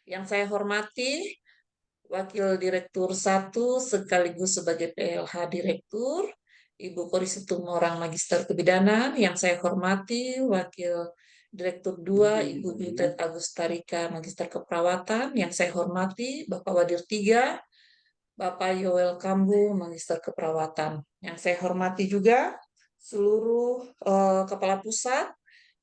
Yang saya hormati Wakil Direktur 1 sekaligus sebagai PLH Direktur, Ibu Kori Situmorang Magister Kebidanan. Yang saya hormati Wakil Direktur 2, Ibu Butet Agustarika Magister Keperawatan. Yang saya hormati Bapak Wadir 3, Bapak Yoel Kambu Magister Keperawatan. Yang saya hormati juga seluruh Kepala Pusat,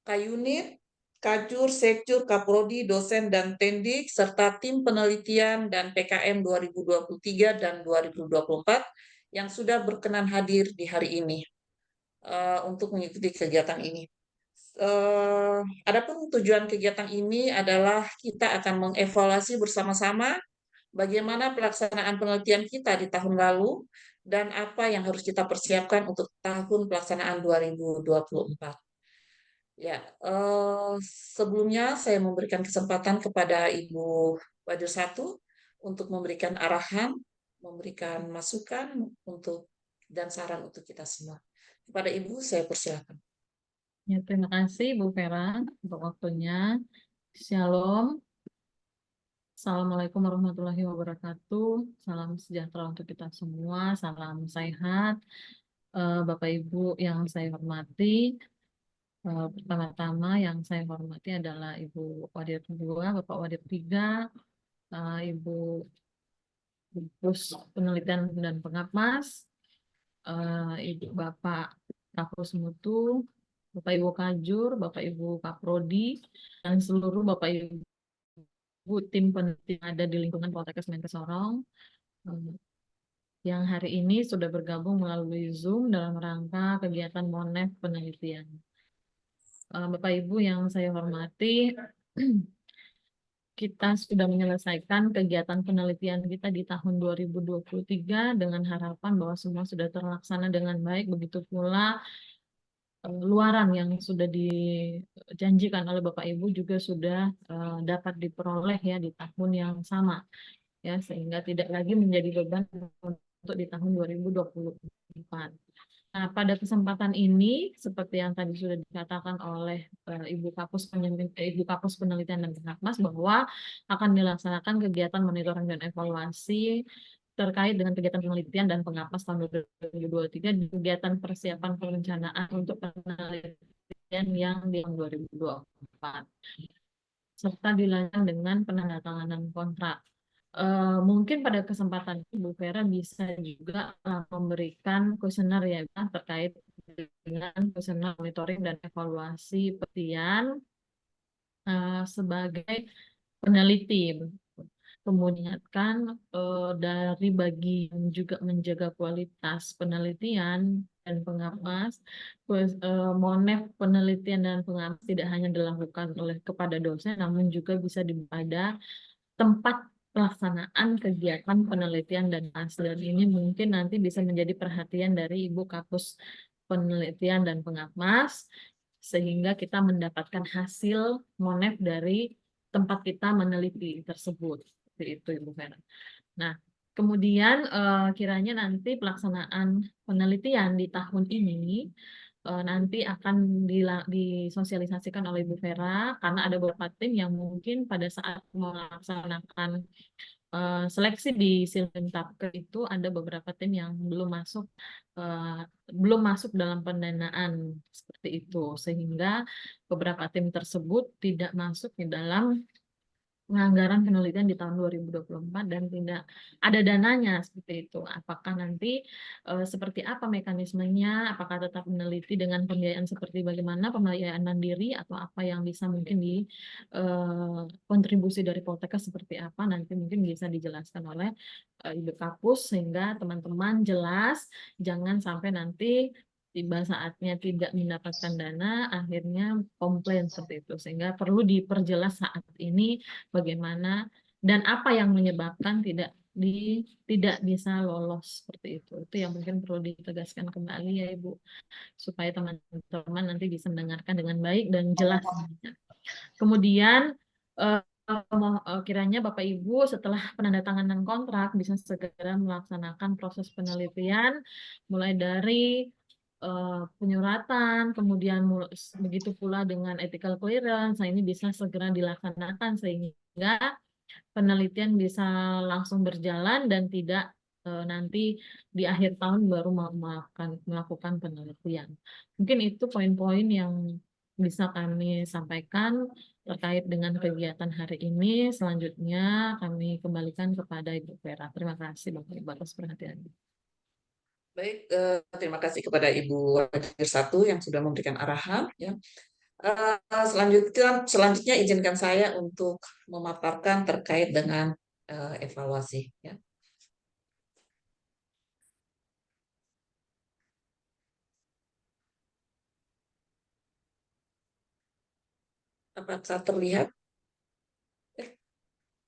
Kayunit, Kajur, Sekjur, Kaprodi, dosen dan tendik, serta tim penelitian dan PKM 2023 dan 2024 yang sudah berkenan hadir di hari ini untuk mengikuti kegiatan ini. Adapun tujuan kegiatan ini adalah kita akan mengevaluasi bersama-sama bagaimana pelaksanaan penelitian kita di tahun lalu dan apa yang harus kita persiapkan untuk tahun pelaksanaan 2024. Ya, sebelumnya saya memberikan kesempatan kepada Ibu Wadir 1 untuk memberikan arahan, memberikan masukan dan saran untuk kita semua. Kepada Ibu, saya persilakan. Ya, terima kasih Bu Vera untuk waktunya. Shalom. Assalamualaikum warahmatullahi wabarakatuh. Salam sejahtera untuk kita semua. Salam sehat. Bapak Ibu yang saya hormati, pertama-tama yang saya hormati adalah Ibu Wadir 2, Bapak Wadir 3, Ibu Pus Penelitian dan Pengapas, Ibu Bapak Kapus Mutu, Bapak Ibu Kajur, Bapak Ibu Kaprodi, dan seluruh Bapak Ibu tim peneliti yang ada di lingkungan Poltekkes Menkes Sorong yang hari ini sudah bergabung melalui Zoom dalam rangka kegiatan MONEF penelitian. Bapak Ibu yang saya hormati, kita sudah menyelesaikan kegiatan penelitian kita di tahun 2023 dengan harapan bahwa semua sudah terlaksana dengan baik, begitu pula luaran yang sudah dijanjikan oleh Bapak Ibu juga sudah dapat diperoleh ya di tahun yang sama ya, sehingga tidak lagi menjadi beban untuk di tahun 2024. Nah, pada kesempatan ini, seperti yang tadi sudah dikatakan oleh Ibu Kapus Penelitian dan Pengapas, bahwa akan dilaksanakan kegiatan monitoring dan evaluasi terkait dengan kegiatan penelitian dan pengapas tahun 2023 di kegiatan persiapan perencanaan untuk penelitian yang di tahun 2024, serta dilanjutkan dengan penandatanganan kontrak. Mungkin pada kesempatan ini Bu Vera bisa juga memberikan kuesioner ya terkait dengan kuesioner monitoring dan evaluasi penelitian sebagai peneliti. Kemudian dari bagian juga menjaga kualitas penelitian dan pengapas, MONEF penelitian dan pengapas tidak hanya dilakukan kepada dosen, namun juga bisa pada tempat pelaksanaan kegiatan penelitian dan hasil. Ini mungkin nanti bisa menjadi perhatian dari Ibu Kapus Penelitian dan Pengapas, sehingga kita mendapatkan hasil MONEF dari tempat kita meneliti tersebut. Seperti itu, Ibu Vera. Nah, kemudian kiranya nanti pelaksanaan penelitian di tahun ini nanti akan disosialisasikan oleh Ibu Vera, karena ada beberapa tim yang mungkin pada saat melaksanakan seleksi di Silvintabke itu ada beberapa tim yang belum masuk dalam pendanaan seperti itu, sehingga beberapa tim tersebut tidak masuk di dalam penganggaran penelitian di tahun 2024 dan tidak ada dananya seperti itu. Apakah nanti seperti apa mekanismenya? Apakah tetap meneliti dengan pembiayaan seperti bagaimana pembiayaan mandiri, atau apa yang bisa mungkin di kontribusi dari Poltekkes seperti apa? Nanti mungkin bisa dijelaskan oleh Ibu Kapus sehingga teman-teman jelas, jangan sampai nanti tiba saatnya tidak mendapatkan dana, akhirnya komplain seperti itu. Sehingga perlu diperjelas saat ini bagaimana dan apa yang menyebabkan tidak bisa lolos seperti itu. Itu yang mungkin perlu ditegaskan kembali ya Ibu, supaya teman-teman nanti bisa mendengarkan dengan baik dan jelas. Kemudian kiranya Bapak Ibu setelah penandatanganan kontrak bisa segera melaksanakan proses penelitian mulai dari penyuratan, kemudian begitu pula dengan ethical clearance. Nah, ini bisa segera dilaksanakan sehingga penelitian bisa langsung berjalan dan tidak nanti di akhir tahun baru melakukan penelitian. Mungkin itu poin-poin yang bisa kami sampaikan terkait dengan kegiatan hari ini. Selanjutnya kami kembalikan kepada Ibu Vera. Terima kasih Bapak Ibu atas perhatiannya. Baik, terima kasih kepada Ibu Wajir Satu yang sudah memberikan arahan. Ya. Selanjutnya izinkan saya untuk memaparkan terkait dengan evaluasi. Ya. Apakah terlihat?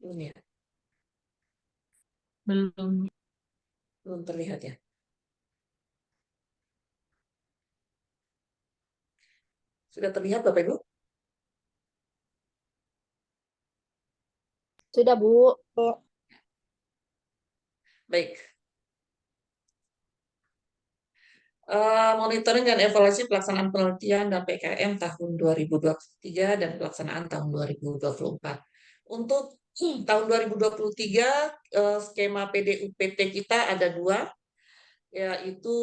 Belum ya, Belum. belum terlihat ya. Sudah terlihat Bapak Ibu? Sudah, Bu. Baik. Monitoring dan evaluasi pelaksanaan penelitian dan PKM tahun 2023 dan pelaksanaan tahun 2024. Untuk tahun 2023, skema PDUPT kita ada dua, yaitu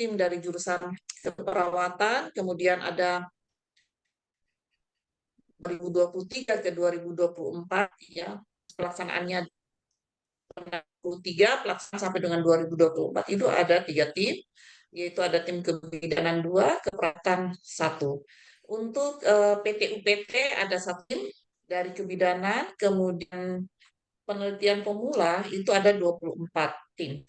tim dari jurusan keperawatan, kemudian ada 2023 ke 2024, ya, pelaksanaannya 2023 pelaksanaan sampai dengan 2024 itu ada 3 tim, yaitu ada tim kebidanan 2, keperawatan 1. Untuk PT-UPT ada 1 tim dari kebidanan, kemudian penelitian pemula itu ada 24 tim.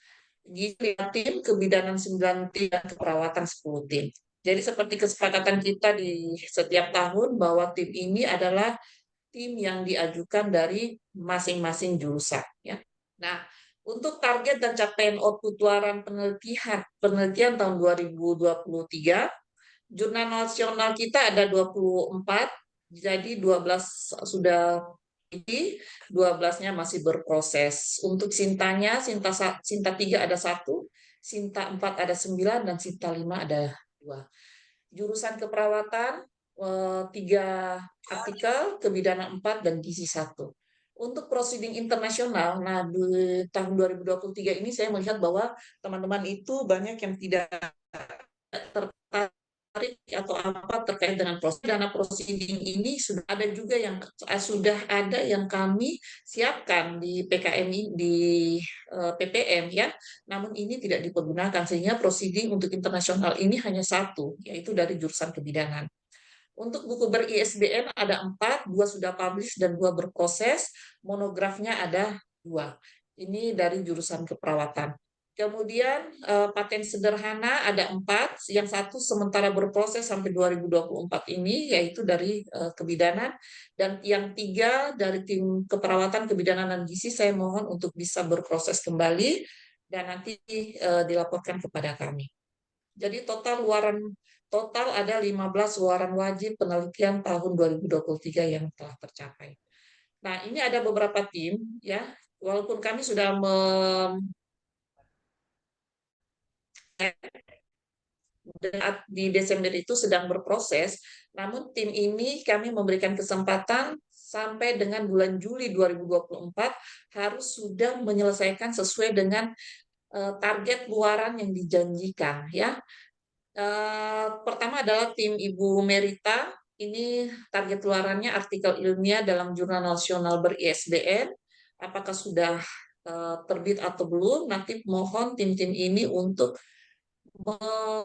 Jadi 5 tim, kebidanan 9 tim, dan keperawatan 10 tim. Jadi seperti kesepakatan kita di setiap tahun bahwa tim ini adalah tim yang diajukan dari masing-masing jurusan. Ya. Nah, untuk target dan capaian output waran penelitian tahun 2023, jurnal nasional kita ada 24, jadi 12 sudah ini, 12-nya masih berproses. Untuk Sintanya, Sinta 3 ada 1, Sinta 4 ada 9, dan Sinta 5 ada 2. Jurusan keperawatan 3 artikel, kebidanan 4, dan gizi 1. Untuk proceeding internasional, nah di tahun 2023 ini saya melihat bahwa teman-teman itu banyak yang tidak tertarik atau apa terkait dengan proceeding ini. Sudah ada yang kami siapkan di PKM di PPM, ya, namun ini tidak dipergunakan sehingga proceeding untuk internasional ini hanya 1, yaitu dari jurusan kebidanan. Untuk buku ber-ISBN ada 4, 2 sudah publish dan 2 berproses. Monografnya ada 2. Ini dari jurusan keperawatan. Kemudian paten sederhana ada 4, yang 1 sementara berproses sampai 2024 ini, yaitu dari kebidanan, dan yang 3 dari tim keperawatan, kebidanan, dan gizi saya mohon untuk bisa berproses kembali dan nanti dilaporkan kepada kami. Jadi total ada 15 luaran wajib penelitian tahun 2023 yang telah tercapai. Nah, ini ada beberapa tim, ya. Walaupun kami sudah di Desember itu sedang berproses, namun tim ini kami memberikan kesempatan sampai dengan bulan Juli 2024 harus sudah menyelesaikan sesuai dengan target luaran yang dijanjikan, ya. Pertama adalah tim Ibu Merita. Ini target luarannya artikel ilmiah dalam jurnal nasional ber-ISBN. Apakah sudah terbit atau belum? Nanti mohon tim-tim ini untuk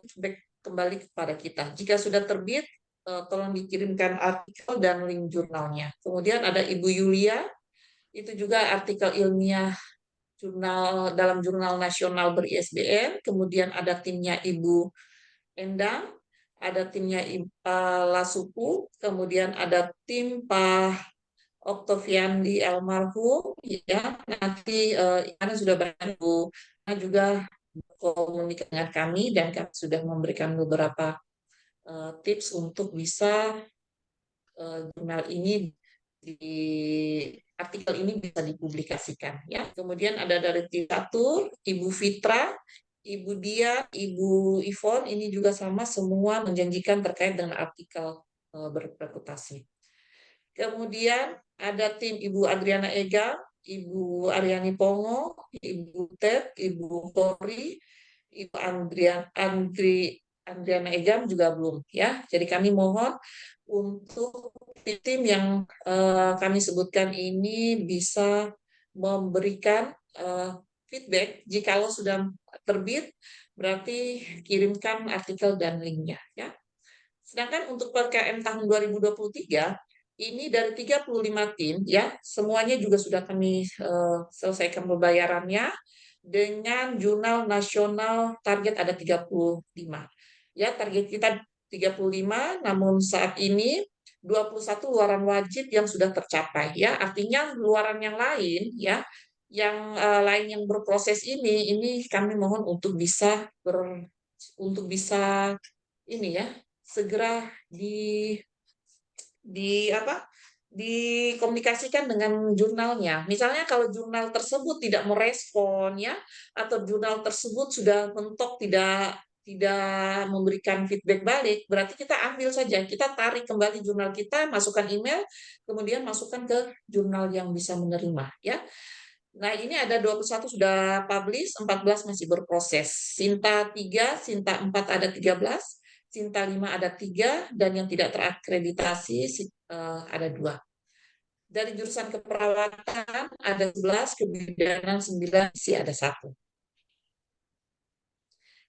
feedback kembali kepada kita. Jika sudah terbit, tolong dikirimkan artikel dan link jurnalnya. Kemudian ada Ibu Yulia, itu juga artikel ilmiah dalam jurnal nasional ber-ISBN. Kemudian ada timnya Ibu Endang, ada timnya Lasupu, kemudian ada tim Pak Oktaviandi almarhum, ya. Nanti karena sudah banyak Bu juga komunikasi dengan kami dan kami sudah memberikan beberapa tips untuk bisa jurnal ini di artikel ini bisa dipublikasikan, ya. Kemudian ada dari tim 1 Ibu Fitra, Ibu Dia, Ibu Ivon, ini juga sama, semua menjanjikan terkait dengan artikel berreputasi. Kemudian ada tim Ibu Adriana Ega, Ibu Aryani Pongo, Ibu Ted, Ibu Kori, Ibu Andriana Egam juga belum ya. Jadi kami mohon untuk tim yang kami sebutkan ini bisa memberikan feedback. Jikalau sudah terbit, berarti kirimkan artikel dan linknya ya. Sedangkan untuk PKM tahun 2023 ini dari 35 tim ya, semuanya juga sudah kami selesaikan pembayarannya dengan jurnal nasional target ada 35. Ya, target kita 35, namun saat ini 21 luaran wajib yang sudah tercapai ya. Artinya luaran yang lain ya, yang lain yang berproses ini kami mohon untuk bisa ini ya, segera di apa dikomunikasikan dengan jurnalnya. Misalnya kalau jurnal tersebut tidak merespon ya, atau jurnal tersebut sudah mentok tidak tidak memberikan feedback balik, berarti kita ambil saja, kita tarik kembali jurnal kita, masukkan email, kemudian masukkan ke jurnal yang bisa menerima ya. Nah, ini ada 21 sudah publish, 14 masih berproses. Sinta 3, Sinta 4 ada 13, Sinta 5 ada 3, dan yang tidak terakreditasi ada 2. Dari jurusan keperawatan ada 11, kebidanan 9, sih ada 1.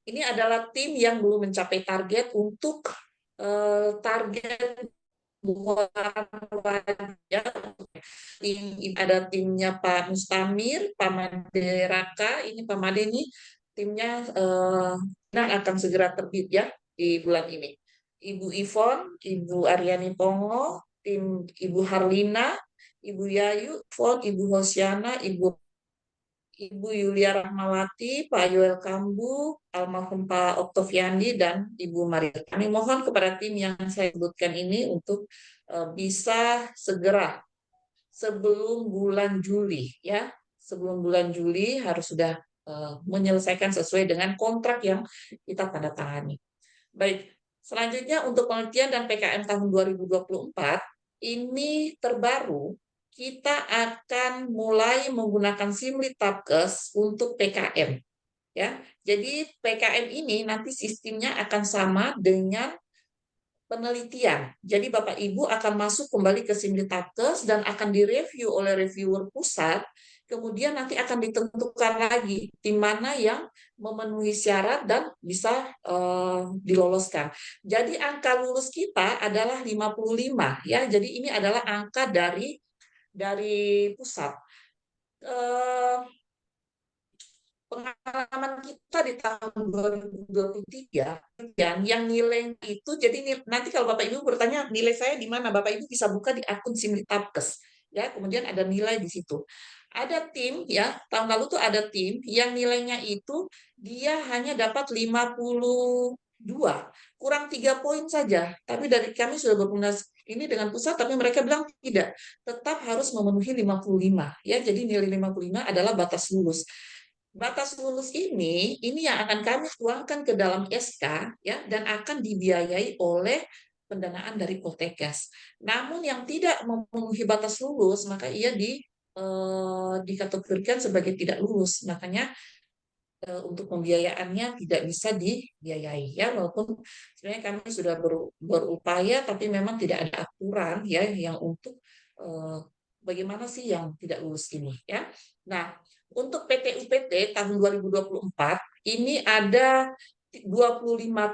Ini adalah tim yang belum mencapai target untuk target bukan wajah. Ada timnya Pak Mustamir, Pak Made Raka, ini Pak Made ini timnya akan segera terbit ya di bulan ini. Ibu Ivon, Ibu Aryani Pongo, tim Ibu Harlina, Ibu Yayu, Ivon, Ibu Hosiana, Ibu Yulia Rahmawati, Pak Yoel Kambu, almarhum Pak Oktoviandi, dan Ibu Maria. Kami mohon kepada tim yang saya sebutkan ini untuk bisa segera sebelum bulan Juli ya. Sebelum bulan Juli harus sudah menyelesaikan sesuai dengan kontrak yang kita tanda tangani. Baik, selanjutnya untuk penelitian dan PKM tahun 2024 ini terbaru, kita akan mulai menggunakan Simlit Tapkes untuk PKM ya. Jadi PKM ini nanti sistemnya akan sama dengan penelitian. Jadi Bapak Ibu akan masuk kembali ke Simlitabkes dan akan direview oleh reviewer pusat, kemudian nanti akan ditentukan lagi tim mana yang memenuhi syarat dan bisa diloloskan. Jadi angka lulus kita adalah 55 ya. Jadi ini adalah angka dari pusat. Pengalaman kita di tahun 2023 yang nilai itu, jadi nanti kalau Bapak Ibu bertanya nilai saya di mana, Bapak Ibu bisa buka di akun Simlitabkes ya, kemudian ada nilai di situ. Ada tim ya, tahun lalu tuh ada tim yang nilainya itu dia hanya dapat 52, kurang 3 poin saja. Tapi dari kami sudah berkomunikasi ini dengan pusat, tapi mereka bilang tidak, tetap harus memenuhi 55 ya. Jadi nilai 55 adalah batas lulus. Batas lulus ini yang akan kami tuangkan ke dalam SK ya, dan akan dibiayai oleh pendanaan dari Poltekkes. Namun yang tidak memenuhi batas lulus maka ia dikategorikan sebagai tidak lulus. Makanya untuk pembiayaannya tidak bisa dibiayai ya, walaupun sebenarnya kami sudah berupaya tapi memang tidak ada aturan ya yang untuk bagaimana sih yang tidak lulus ini ya. Nah, untuk PT-UPT tahun 2024 ini ada 25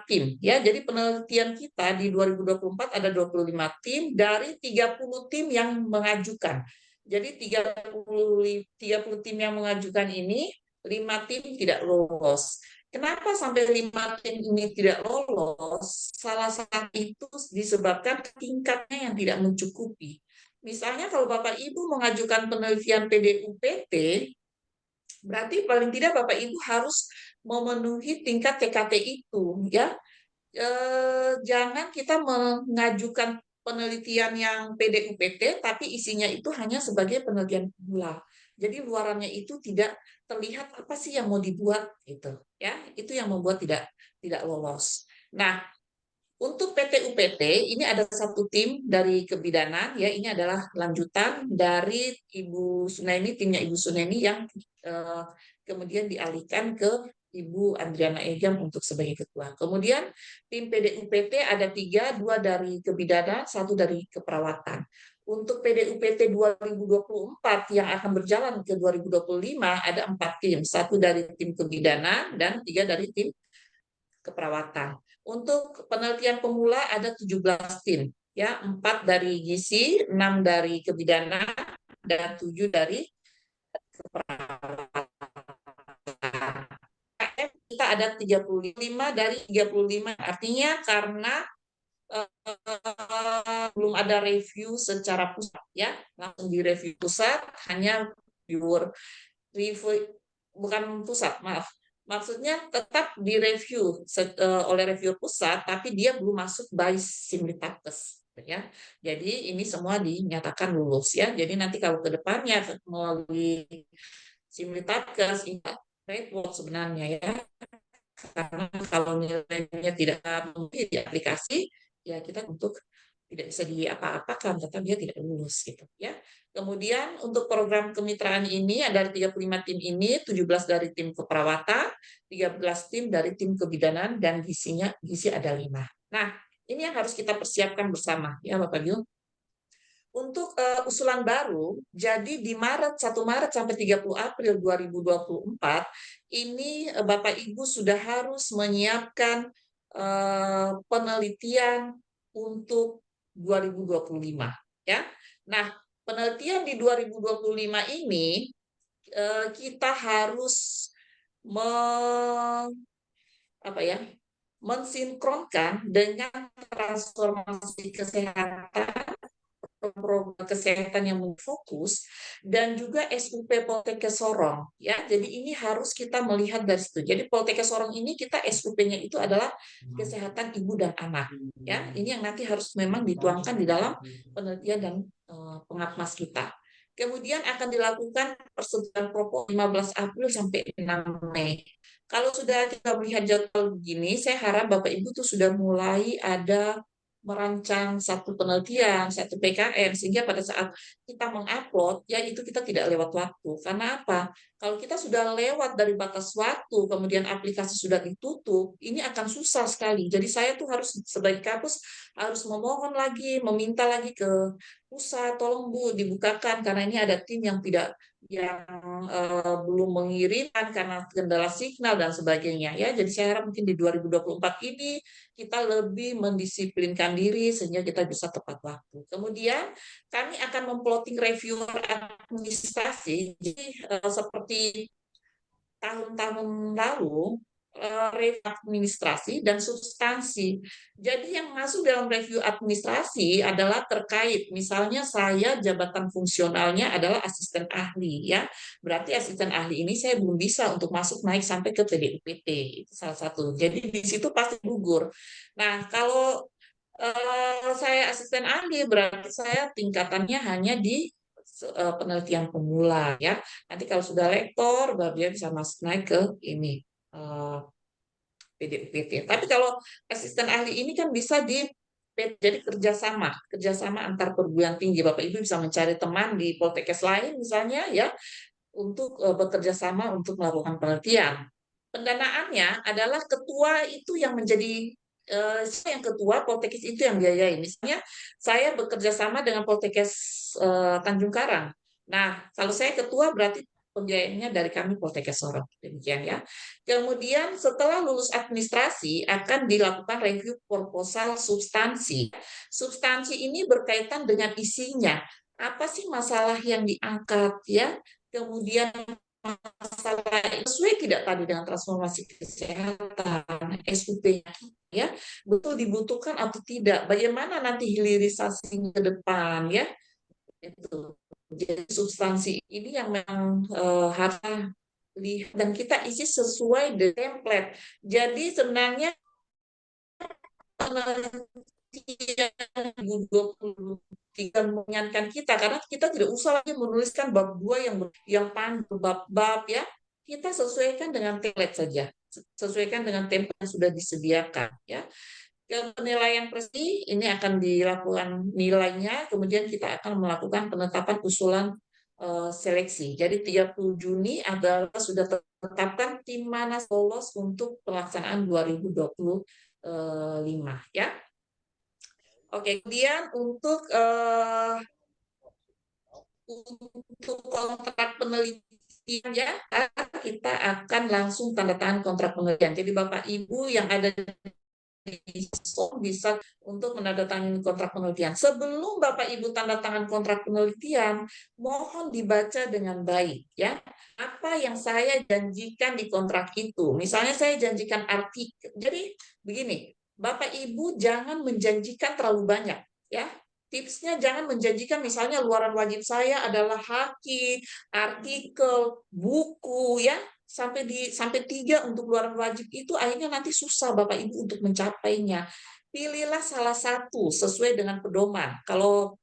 tim ya. Jadi penelitian kita di 2024 ada 25 tim dari 30 tim yang mengajukan. Jadi 30 tim yang mengajukan ini 5 tim tidak lolos. Kenapa sampai 5 tim ini tidak lolos? Salah satu itu disebabkan tingkatnya yang tidak mencukupi. Misalnya kalau Bapak Ibu mengajukan penelitian PDUPT, berarti paling tidak Bapak Ibu harus memenuhi tingkat TKT itu ya. Jangan kita mengajukan penelitian yang PDUPT, tapi isinya itu hanya sebagai penelitian pemula. Jadi luarannya itu tidak terlihat apa sih yang mau dibuat gitu, ya. Itu yang membuat tidak lolos. Nah, untuk PTUPT ini ada satu tim dari kebidanan, ya. Ini adalah lanjutan dari Ibu Sunaini, timnya Ibu Sunaini yang eh, kemudian dialihkan ke Ibu Andriana Egam untuk sebagai ketua. Kemudian tim PDUPT ada tiga, dua dari kebidanan, satu dari keperawatan. Untuk PDUPT 2024 yang akan berjalan ke 2025 ada 4 tim, satu dari tim kebidanan dan 3 dari tim keperawatan. Untuk penelitian pemula ada 17 tim, ya, 4 dari gizi, 6 dari kebidanan, dan 7 dari keperawatan. Kita ada 35 dari 35, artinya karena belum ada review secara pusat, ya, langsung di review pusat, hanya viewer review, bukan pusat, maaf, maksudnya tetap direview oleh reviewer pusat, tapi dia belum masuk by Simultatkes, ya. Jadi ini semua dinyatakan lulus, ya. Jadi nanti kalau ke depannya melalui Simultatkes ini repot sebenarnya, ya. Karena kalau nilainya tidak mungkin di aplikasi, ya kita untuk tidak bisa diapa-apakan, tetap dia tidak lulus gitu, ya. Kemudian untuk program kemitraan ini ada 35 tim ini, 17 dari tim keperawatan, 13 tim dari tim kebidanan, dan gizi ada 5. Nah, ini yang harus kita persiapkan bersama, ya Bapak Ibu. Untuk usulan baru, jadi di Maret 1 Maret sampai 30 April 2024 ini Bapak Ibu sudah harus menyiapkan penelitian untuk 2025, ya. Nah, penelitian di 2025 ini kita harus apa ya, mensinkronkan dengan transformasi kesehatan, program kesehatan yang fokus, dan juga SUP Poltekkes Sorong, ya. Jadi ini harus kita melihat dari situ. Jadi Poltekkes Sorong ini kita SUP-nya itu adalah kesehatan ibu dan anak, ya. Ini yang nanti harus memang dituangkan di dalam penelitian dan pengapmas kita. Kemudian akan dilakukan persetujuan Propo 15 April sampai 6 Mei. Kalau sudah kita melihat jadwal begini, saya harap Bapak Ibu tuh sudah mulai ada merancang satu penelitian, satu PKM, sehingga pada saat kita mengupload, ya itu kita tidak lewat waktu. Karena apa? Kalau kita sudah lewat dari batas waktu, kemudian aplikasi sudah ditutup, ini akan susah sekali. Jadi saya tuh harus sebagai kampus harus memohon lagi, meminta lagi ke pusat, tolong Bu dibukakan karena ini ada tim yang belum mengirimkan karena kendala signal dan sebagainya, ya. Jadi saya harap mungkin di 2024 ini kita lebih mendisiplinkan diri sehingga kita bisa tepat waktu. Kemudian kami akan memplotting review administrasi, jadi seperti tahun-tahun lalu, review administrasi dan substansi. Jadi yang masuk dalam review administrasi adalah terkait, misalnya saya jabatan fungsionalnya adalah asisten ahli, ya. Berarti asisten ahli ini saya belum bisa untuk masuk naik sampai ke PDUPT, itu salah satu. Jadi di situ pasti gugur. Nah, kalau saya asisten ahli berarti saya tingkatannya hanya di penelitian pemula, ya. Nanti kalau sudah lektor baru dia bisa masuk naik ke ini PDUPT. Tapi kalau asisten ahli ini kan bisa jadi kerjasama antar perguruan tinggi. Bapak Ibu bisa mencari teman di Poltekkes lain misalnya, ya, untuk bekerja sama untuk melakukan penelitian. Pendanaannya adalah ketua itu yang menjadi saya yang ketua, Poltekkes itu yang biayai. Misalnya saya bekerja sama dengan Poltekkes Tanjung Karang. Nah, kalau saya ketua berarti pembiayaannya dari kami Poltekkes Sorong. Demikian, ya. Kemudian setelah lulus administrasi akan dilakukan review proposal substansi. Substansi ini berkaitan dengan isinya. Apa sih masalah yang diangkat, ya? Kemudian masalah sesuai tidak tadi dengan transformasi kesehatan, SUP, ya, betul dibutuhkan atau tidak, bagaimana nanti hilirisasi ke depan, ya, itu. Jadi substansi ini yang memang harus lihat dan kita isi sesuai dengan template. Jadi sebenarnya penelitian 2023 mengingatkan kita, karena kita tidak usah lagi menuliskan bab 2 yang panjang, bab-bab ya. Kita sesuaikan dengan template saja, sesuaikan dengan template yang sudah disediakan ya. Penilaian prestasi ini akan dilakukan nilainya, kemudian kita akan melakukan penetapan usulan seleksi. Jadi 30 Juni adalah sudah tetapkan tim mana lolos untuk pelaksanaan 2025 ya. Oke, kemudian untuk kontrak penelitian ya, kita akan langsung tanda tangan kontrak penelitian. Jadi Bapak Ibu yang ada bisa untuk menandatangani kontrak penelitian. Sebelum Bapak Ibu tanda tangan kontrak penelitian, mohon dibaca dengan baik ya. Apa yang saya janjikan di kontrak itu. Misalnya saya janjikan artikel. Jadi begini, Bapak Ibu jangan menjanjikan terlalu banyak ya. Tipsnya jangan menjanjikan misalnya luaran wajib saya adalah haki, artikel, buku ya, sampai 3 untuk luaran wajib itu akhirnya nanti susah Bapak Ibu untuk mencapainya. Pilihlah salah satu sesuai dengan pedoman. Kalau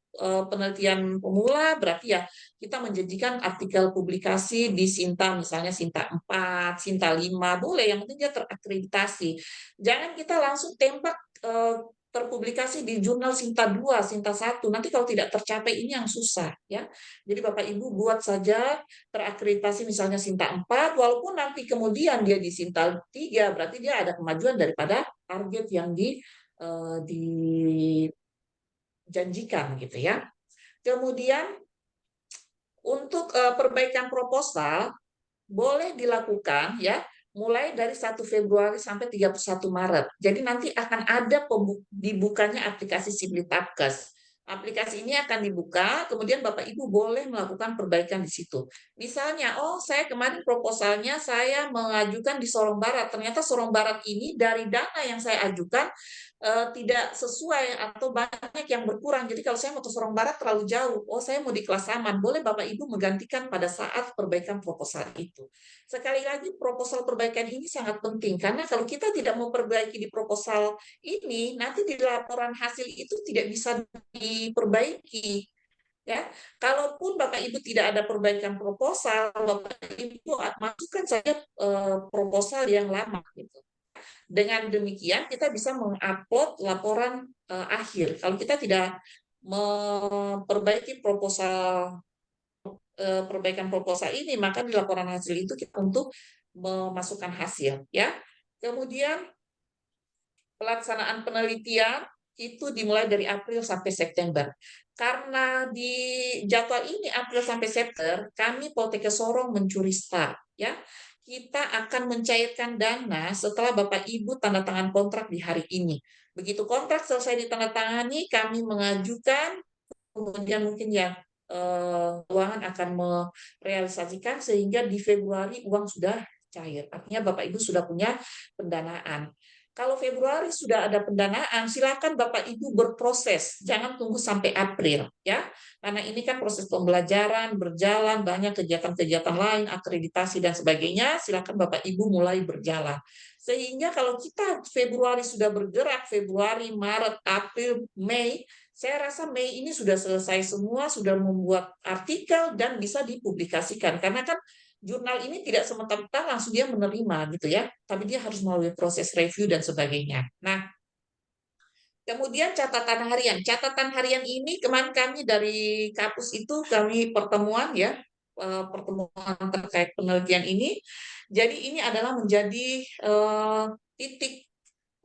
penelitian pemula berarti ya kita menjanjikan artikel publikasi di Sinta, misalnya Sinta 4, Sinta 5, boleh, yang penting dia terakreditasi. Jangan kita langsung tembak terpublikasi di jurnal Sinta 2, Sinta 1. Nanti kalau tidak tercapai ini yang susah ya. Jadi Bapak Ibu buat saja terakreditasi misalnya Sinta 4, walaupun nanti kemudian dia di Sinta 3, berarti dia ada kemajuan daripada target yang dijanjikan gitu ya. Kemudian untuk perbaikan proposal boleh dilakukan ya mulai dari 1 Februari sampai 31 Maret. Jadi nanti akan ada dibukanya aplikasi Siblitapkes. Aplikasi ini akan dibuka, kemudian Bapak Ibu boleh melakukan perbaikan di situ. Misalnya, oh saya kemarin proposalnya saya mengajukan di Sorong Barat, ternyata Sorong Barat ini dari dana yang saya ajukan tidak sesuai atau banyak yang berkurang. Jadi kalau saya mau ke Sorong Barat terlalu jauh, oh saya mau di kelas aman, boleh Bapak Ibu menggantikan pada saat perbaikan proposal itu. Sekali lagi proposal perbaikan ini sangat penting karena kalau kita tidak memperbaiki di proposal ini, nanti di laporan hasil itu tidak bisa diperbaiki. Ya, kalaupun Bapak Ibu tidak ada perbaikan proposal, Bapak Ibu masukkan saja proposal yang lama gitu. Dengan demikian kita bisa mengupload laporan akhir. Kalau kita tidak memperbaiki perbaikan proposal ini, maka di laporan hasil itu kita untuk memasukkan hasil ya. Kemudian pelaksanaan penelitian itu dimulai dari April sampai September. Karena di jadwal ini April sampai September, kami Poltekkes Sorong mencuri start ya. Kita akan mencairkan dana setelah Bapak Ibu tanda tangan kontrak di hari ini. Begitu kontrak selesai ditandatangani, kami mengajukan, kemudian mungkin ya keuangan akan merealisasikan sehingga di Februari uang sudah cair. Artinya Bapak Ibu sudah punya pendanaan. Kalau Februari sudah ada pendanaan, silakan Bapak Ibu berproses, jangan tunggu sampai April ya. Karena ini kan proses pembelajaran berjalan, banyak kegiatan-kegiatan lain, akreditasi dan sebagainya, silakan Bapak Ibu mulai berjalan. Sehingga kalau kita Februari sudah bergerak, Februari, Maret, April, Mei, saya rasa Mei ini sudah selesai semua, sudah membuat artikel dan bisa dipublikasikan. Karena kan jurnal ini tidak semata-mata langsung dia menerima gitu ya, tapi dia harus melalui proses review dan sebagainya. Nah, kemudian catatan harian. Catatan harian ini kemarin kami dari kampus itu kami pertemuan ya, pertemuan terkait penelitian ini. Jadi ini adalah menjadi titik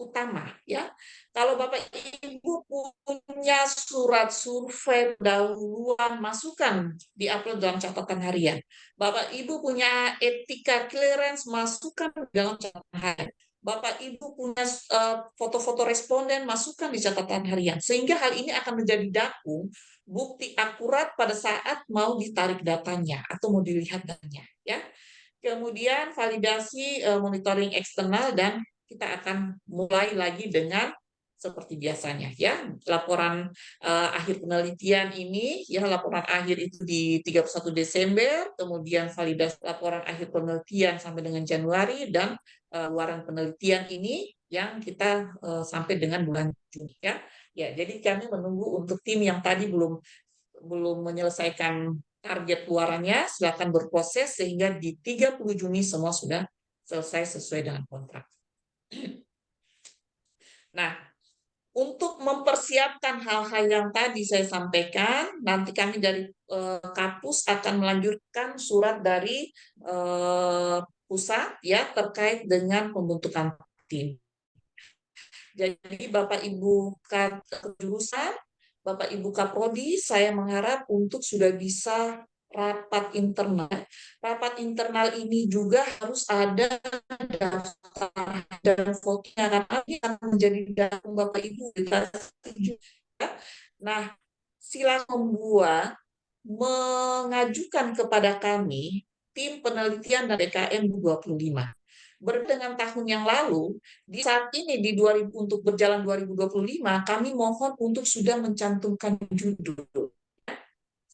utama ya. Kalau Bapak Ibu punya surat survei pendahuluan masukan di upload dalam catatan harian. Bapak Ibu punya etika clearance masukkan dalam catatan harian. Bapak Ibu punya foto-foto responden masukkan di catatan harian. Sehingga hal ini akan menjadi dakung bukti akurat pada saat mau ditarik datanya atau mau dilihat datanya ya. Kemudian validasi monitoring eksternal dan kita akan mulai lagi dengan seperti biasanya ya. Laporan akhir penelitian ini ya, laporan akhir itu di 31 Desember, kemudian validasi laporan akhir penelitian sampai dengan Januari dan luaran penelitian ini yang kita sampai dengan bulan Juni ya. Ya, jadi kami menunggu untuk tim yang tadi belum belum menyelesaikan target luarannya, silakan berproses sehingga di 30 Juni semua sudah selesai sesuai dengan kontrak. Nah, untuk mempersiapkan hal-hal yang tadi saya sampaikan, nanti kami dari Kapus akan melanjutkan surat dari pusat ya terkait dengan pembentukan tim. Jadi Bapak Ibu jurusan, Bapak Ibu Kaprodi, saya mengharap untuk sudah bisa rapat internal. Rapat internal ini juga harus ada daftar dan votingnya karena ini akan menjadi data Bapak Ibu. Nah, silakan membuat mengajukan kepada kami tim penelitian dan PKM 25. Berbeda dengan tahun yang lalu, di saat ini di 2000 untuk berjalan 2025, kami mohon untuk sudah mencantumkan judul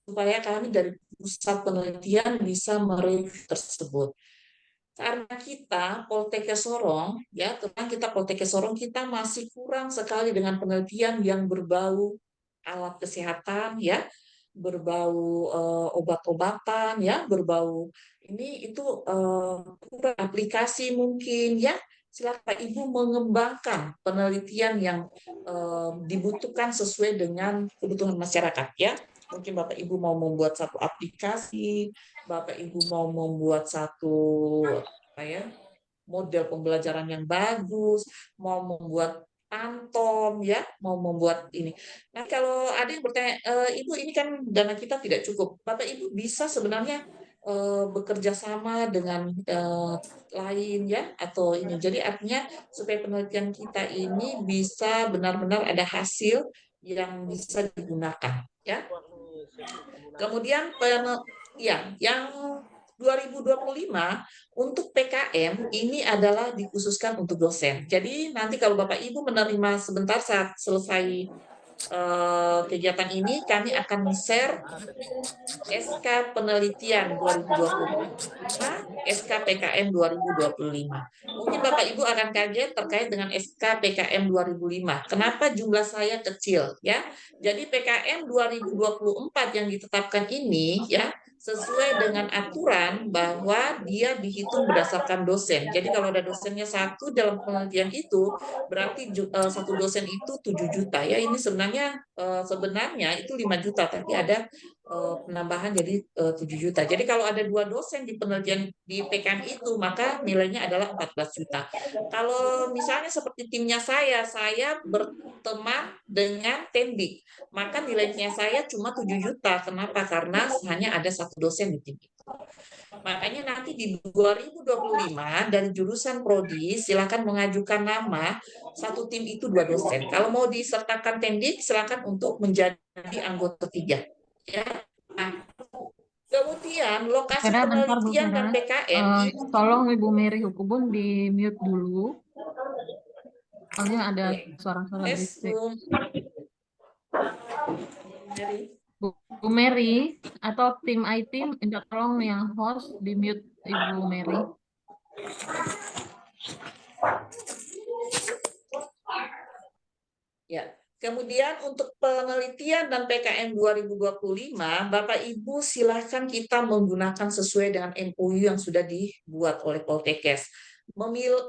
supaya kami dari pusat penelitian bisa mereview tersebut. Karena kita Poltekkes Sorong, ya, tentang kita Poltekkes Sorong, kita masih kurang sekali dengan penelitian yang berbau alat kesehatan, ya, berbau obat-obatan, ya, berbau ini itu kurang aplikasi mungkin, ya. Silakan Pak Ibu mengembangkan penelitian yang dibutuhkan sesuai dengan kebutuhan masyarakat, ya. Mungkin Bapak Ibu mau membuat satu aplikasi, Bapak Ibu mau membuat satu apa ya model pembelajaran yang bagus, mau membuat Antom ya, mau membuat ini. Nah, kalau ada yang bertanya, Ibu ini kan dana kita tidak cukup. Bapak Ibu bisa sebenarnya bekerja sama dengan lain ya atau ini. Jadi artinya supaya penelitian kita ini bisa benar-benar ada hasil yang bisa digunakan ya. Kemudian ya, yang 2025 untuk PKM ini adalah dikhususkan untuk dosen. Jadi nanti kalau Bapak Ibu menerima sebentar saat selesai kegiatan ini, kami akan share SK Penelitian 2025, SK PKM 2025. Mungkin Bapak Ibu akan kaget terkait dengan SK PKM 2005. Kenapa jumlah saya kecil ya? Jadi PKM 2024 yang ditetapkan ini ya sesuai dengan aturan bahwa dia dihitung berdasarkan dosen. Jadi kalau ada dosennya satu dalam penelitian itu berarti satu dosen itu 7 juta ya. Ini sebenarnya itu 5 juta tapi ada penambahan jadi 7 juta. Jadi kalau ada 2 dosen di penelitian di PKM itu, maka nilainya adalah 14 juta. Kalau misalnya seperti timnya saya berteman dengan Tendik, maka nilainya saya cuma 7 juta. Kenapa? Karena hanya ada satu dosen di tim itu. Makanya nanti di 2025 dari jurusan Prodi silakan mengajukan nama satu tim itu 2 dosen. Kalau mau disertakan Tendik silakan untuk menjadi anggota 3. Ya. Nah, kemudian lokasi Vera, bentar Bu penelitian Vera. dan PKM ini Tolong Ibu Mary Hukubun di mute dulu. Soalnya ada ya, suara-suara tes berisik. belum dari Bu Mary atau tim IT minta tolong yang host di mute Ibu Mary. ya. Kemudian untuk penelitian dan PKM 2025, Bapak Ibu silahkan kita menggunakan sesuai dengan MOU yang sudah dibuat oleh Poltekkes.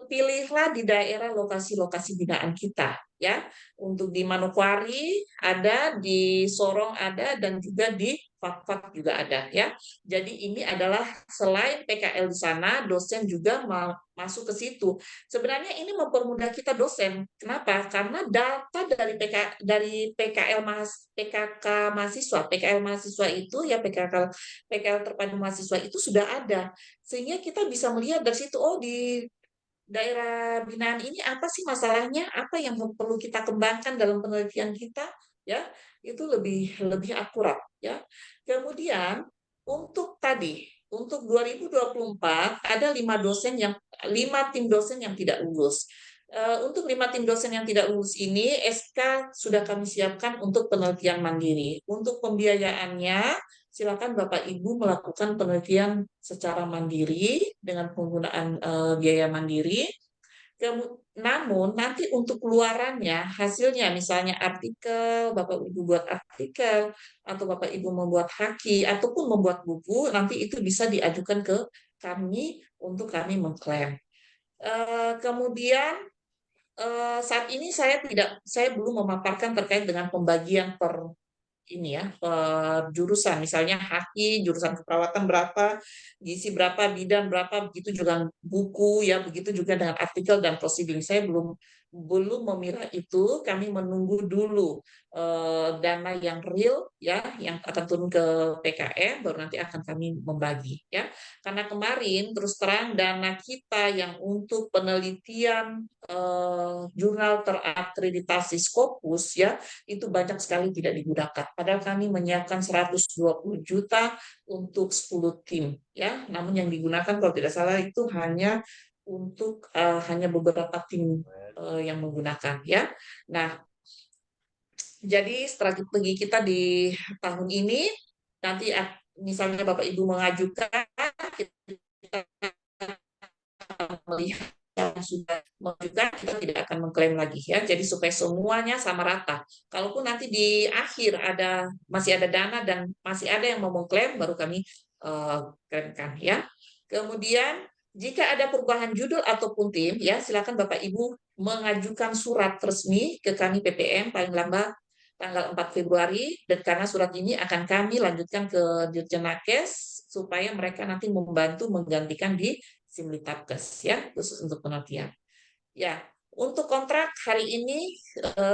Pilihlah di daerah lokasi-lokasi binaan kita, ya. Untuk di Manokwari ada, di Sorong ada, dan juga di Fakfak juga ada, ya. Jadi ini adalah selain PKL di sana, dosen juga masuk ke situ. Sebenarnya ini mempermudah kita dosen. Kenapa? Karena data dari PKK mahasiswa, PKL mahasiswa itu ya PKL terpadu mahasiswa itu sudah ada. Sehingga kita bisa melihat dari situ, oh di daerah binaan ini apa sih masalahnya, apa yang perlu kita kembangkan dalam penelitian kita, ya itu lebih lebih akurat, ya. Kemudian untuk 2024 ada 5 tim dosen yang tidak lulus. Untuk 5 tim dosen yang tidak lulus ini SK sudah kami siapkan untuk penelitian mandiri. Untuk pembiayaannya silakan Bapak Ibu melakukan penelitian secara mandiri dengan penggunaan biaya mandiri. Namun nanti untuk keluarannya, hasilnya misalnya artikel, Bapak Ibu buat artikel, atau Bapak Ibu membuat haki, ataupun membuat buku, nanti itu bisa diajukan ke kami untuk kami mengklaim. Kemudian saat ini saya belum memaparkan terkait dengan pembagian per ini ya, jurusan, misalnya haki jurusan keperawatan berapa, gizi berapa, bidan berapa, begitu juga buku ya, begitu juga dengan artikel dan proceeding. Saya belum belum memira itu, kami menunggu dulu dana yang real ya, yang akan turun ke PKM, baru nanti akan kami membagi ya. Karena kemarin terus terang dana kita yang untuk penelitian jurnal terakreditasi Scopus ya, itu banyak sekali tidak digunakan. Padahal kami menyiapkan 120 juta untuk 10 tim ya. Namun yang digunakan kalau tidak salah itu hanya untuk hanya beberapa tim yang menggunakan ya. Nah, jadi strategi kita di tahun ini nanti misalnya Bapak Ibu mengajukan, kita melihat yang sudah mengajukan, kita tidak akan mengklaim lagi ya. Jadi supaya semuanya sama rata. Kalaupun nanti di akhir masih ada dana dan masih ada yang mau mengklaim, baru kami klaimkan ya. Kemudian jika ada perubahan judul ataupun tim ya, silakan Bapak Ibu mengajukan surat resmi ke kami PPM paling lambat tanggal 4 Februari, dan karena surat ini akan kami lanjutkan ke Dirjen Nakes supaya mereka nanti membantu menggantikan di Simlitapkes ya, khusus untuk penelitian. Ya, untuk kontrak hari ini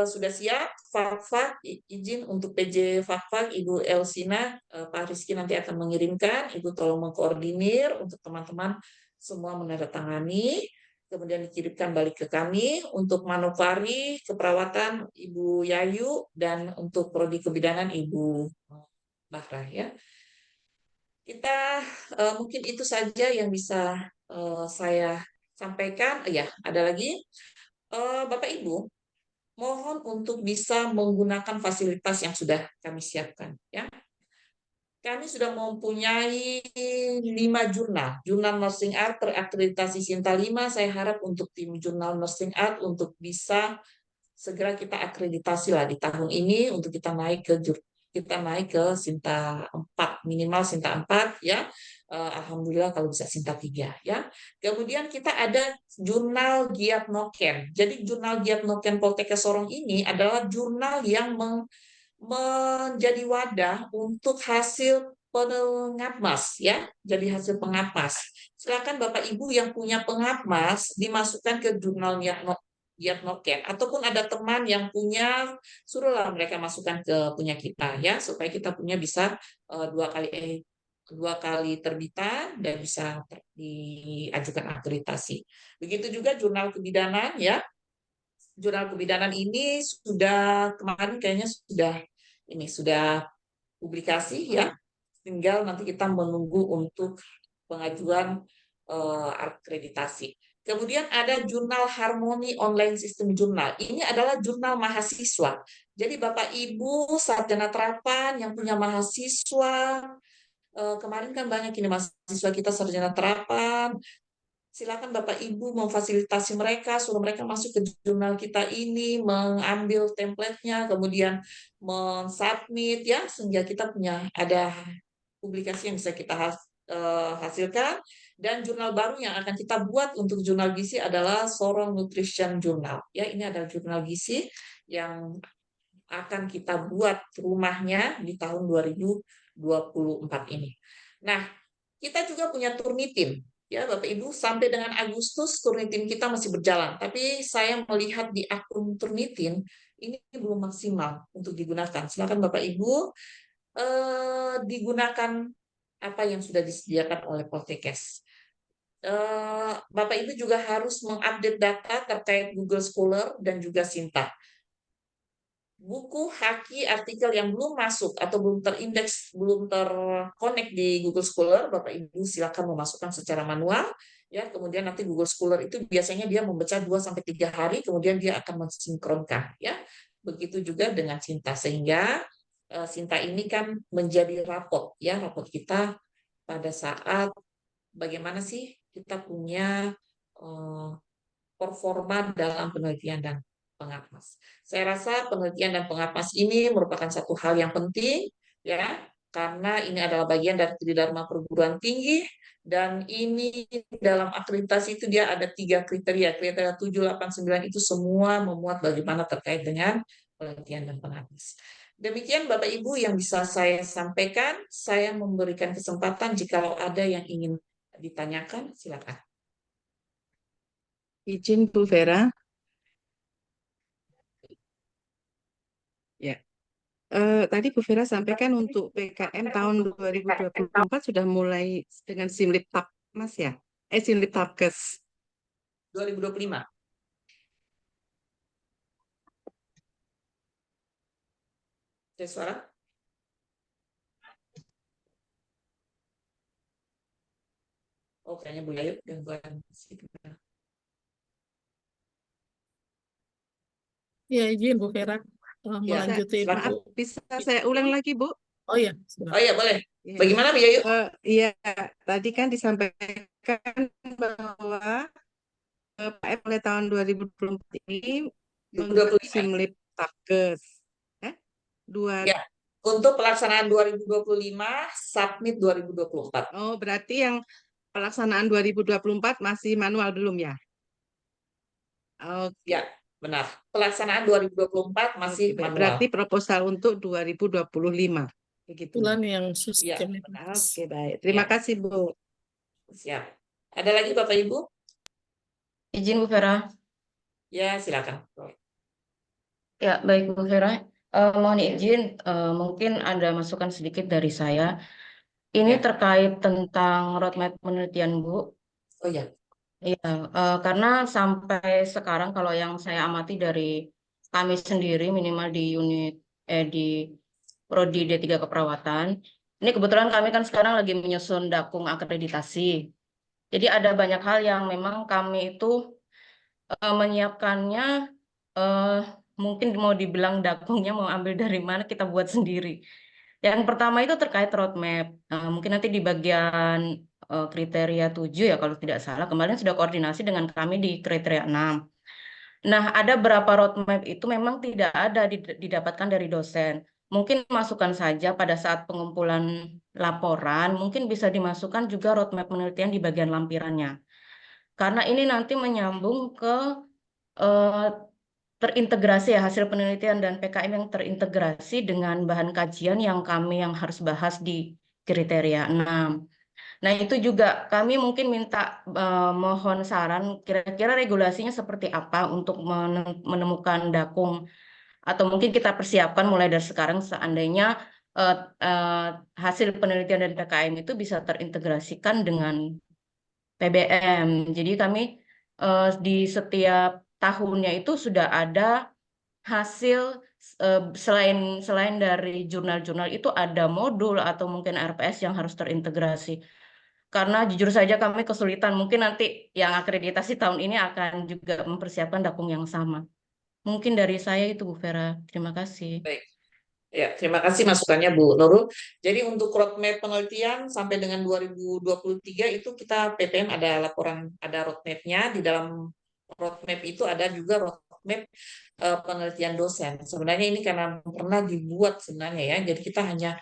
sudah siap. Fakfak izin untuk PJ Fakfak Ibu Elsina, Pak Rizky nanti akan mengirimkan. Ibu tolong mengkoordinir untuk teman-teman semua menandatangani. Kemudian dikirimkan balik ke kami untuk Manokwari keperawatan Ibu Yayu, dan untuk prodi kebidanan Ibu Bahra ya. Kita mungkin itu saja yang bisa saya sampaikan. Ya, ada lagi. Bapak Ibu, mohon untuk bisa menggunakan fasilitas yang sudah kami siapkan. Ya, kami sudah mempunyai 5 jurnal. Jurnal Nursing Art terakreditasi Sinta 5. Saya harap untuk tim jurnal Nursing Art untuk bisa segera kita akreditasi lah di tahun ini untuk kita naik ke Sinta 4, minimal Sinta 4 ya. Alhamdulillah kalau bisa Sinta 3 ya. Kemudian kita ada jurnal Giat Noken. Jadi jurnal Giat Noken Poltekkes Sorong ini adalah jurnal yang menjadi wadah untuk hasil pengapmas ya. Jadi hasil pengapmas. Silakan Bapak Ibu yang punya pengapmas dimasukkan ke jurnal Giat Noken, ataupun ada teman yang punya, suruhlah mereka masukkan ke punya kita ya, supaya kita punya bisa dua kali terbitan dan bisa diajukan akreditasi. Begitu juga jurnal kebidanan ya. Jurnal kebidanan ini sudah kemarin kayaknya sudah publikasi ya. Tinggal nanti kita menunggu untuk pengajuan akreditasi. Kemudian ada jurnal Harmoni Online System Jurnal. Ini adalah jurnal mahasiswa. Jadi Bapak Ibu sarjana terapan yang punya mahasiswa, kemarin kan banyak ini mahasiswa kita sarjana terapan, silakan Bapak Ibu memfasilitasi mereka, suruh mereka masuk ke jurnal kita ini, mengambil template-nya, kemudian mensubmit ya, sehingga kita punya ada publikasi yang bisa kita hasilkan. Dan jurnal baru yang akan kita buat untuk jurnal gizi adalah Sorong Nutrition Journal. Ya, ini adalah jurnal gizi yang akan kita buat rumahnya di tahun 2024 ini. Nah, kita juga punya Turnitin. Ya, Bapak Ibu, sampai dengan Agustus Turnitin kita masih berjalan. Tapi saya melihat di akun Turnitin ini belum maksimal untuk digunakan. Silakan Bapak Ibu digunakan apa yang sudah disediakan oleh Poltekkes. Bapak Ibu juga harus mengupdate data terkait Google Scholar dan juga Sinta. Buku, haki, artikel yang belum masuk atau belum terindeks, belum terkonek di Google Scholar, Bapak Ibu silakan memasukkan secara manual. Ya, kemudian nanti Google Scholar itu biasanya dia membaca 2-3 hari, kemudian dia akan mensinkronkan. Ya, begitu juga dengan Sinta, sehingga Sinta ini kan menjadi rapot, ya, rapot kita pada saat bagaimana sih kita punya performa dalam penelitian dan pengapas. Saya rasa penelitian dan pengapas ini merupakan satu hal yang penting, ya, karena ini adalah bagian dari tridharma perguruan tinggi, dan ini dalam akreditasi itu dia ada 3 kriteria. Kriteria 7, 8, 9 itu semua memuat bagaimana terkait dengan penelitian dan pengapas. Demikian Bapak Ibu yang bisa saya sampaikan. Saya memberikan kesempatan jika ada yang ingin ditanyakan, silakan. Izin Bu Vera. Ya. Tadi Bu Vera sampaikan untuk PKM tahun 2024 sudah mulai dengan Simlip Mas ya? Simlip Tabkes. 2025. Ada suara? Oh, kayaknya Bu Yayu gangguan signal. Ya, izin Bu Vera Ya, melanjuti silakan. Bu. Bisa saya ulang lagi Bu? Oh ya, Oh iya, boleh. Ya. Bagaimana Bu Yayu? Iya, tadi kan disampaikan bahwa PKM mulai tahun 2024 ini menggunakan 2025. Simlip Tabkes. Ya, untuk pelaksanaan 2025, submit 2024. Oh, berarti yang pelaksanaan 2024 masih manual belum ya? Oke. Ya, benar. Pelaksanaan 2024 masih Oke, baik. manual. Berarti proposal untuk 2025. Begitu. Bulan yang Ya, sistematis. Oke, baik. Terima Ya. kasih, Bu. Siap. Ada lagi Bapak Ibu? Izin Bu Vera. Ya, silakan. Ya, baik Bu Vera. Mohon izin, mungkin ada masukan sedikit dari saya. Ini Ya. terkait tentang roadmap penelitian Bu. Oh ya. Iya, karena sampai sekarang kalau yang saya amati dari kami sendiri minimal di unit di Prodi D3 Keperawatan. Ini kebetulan kami kan sekarang lagi menyusun dakung akreditasi. Jadi ada banyak hal yang memang kami itu menyiapkannya, eh, mungkin mau dibilang dakungnya mau ambil dari mana kita buat sendiri. Yang pertama itu terkait roadmap. Mungkin nanti di bagian kriteria 7 ya kalau tidak salah. Kemarin sudah koordinasi dengan kami di kriteria 6. Nah, ada beberapa roadmap itu memang tidak ada didapatkan dari dosen. Mungkin masukkan saja pada saat pengumpulan laporan, mungkin bisa dimasukkan juga roadmap penelitian di bagian lampirannya. Karena ini nanti menyambung ke eh, terintegrasi ya hasil penelitian dan PKM yang terintegrasi dengan bahan kajian yang kami yang harus bahas di kriteria 6. Nah, itu juga kami mungkin minta mohon saran kira-kira regulasinya seperti apa untuk menemukan dakung atau mungkin kita persiapkan mulai dari sekarang seandainya eh, eh, hasil penelitian dan PKM itu bisa terintegrasikan dengan PBM. Jadi kami di setiap tahunnya itu sudah ada hasil selain selain dari jurnal-jurnal itu ada modul atau mungkin RPS yang harus terintegrasi. Karena jujur saja kami kesulitan. Mungkin nanti yang akreditasi tahun ini akan juga mempersiapkan dakung yang sama. Mungkin dari saya itu Bu Vera. Terima kasih. Baik. Ya, terima kasih masukannya Bu Nurul. Jadi untuk roadmap penelitian sampai dengan 2023 itu kita PPM ada laporan, ada roadmap-nya. Di dalam roadmap itu ada juga roadmap penelitian dosen. Sebenarnya ini karena pernah dibuat sebenarnya ya. Jadi kita hanya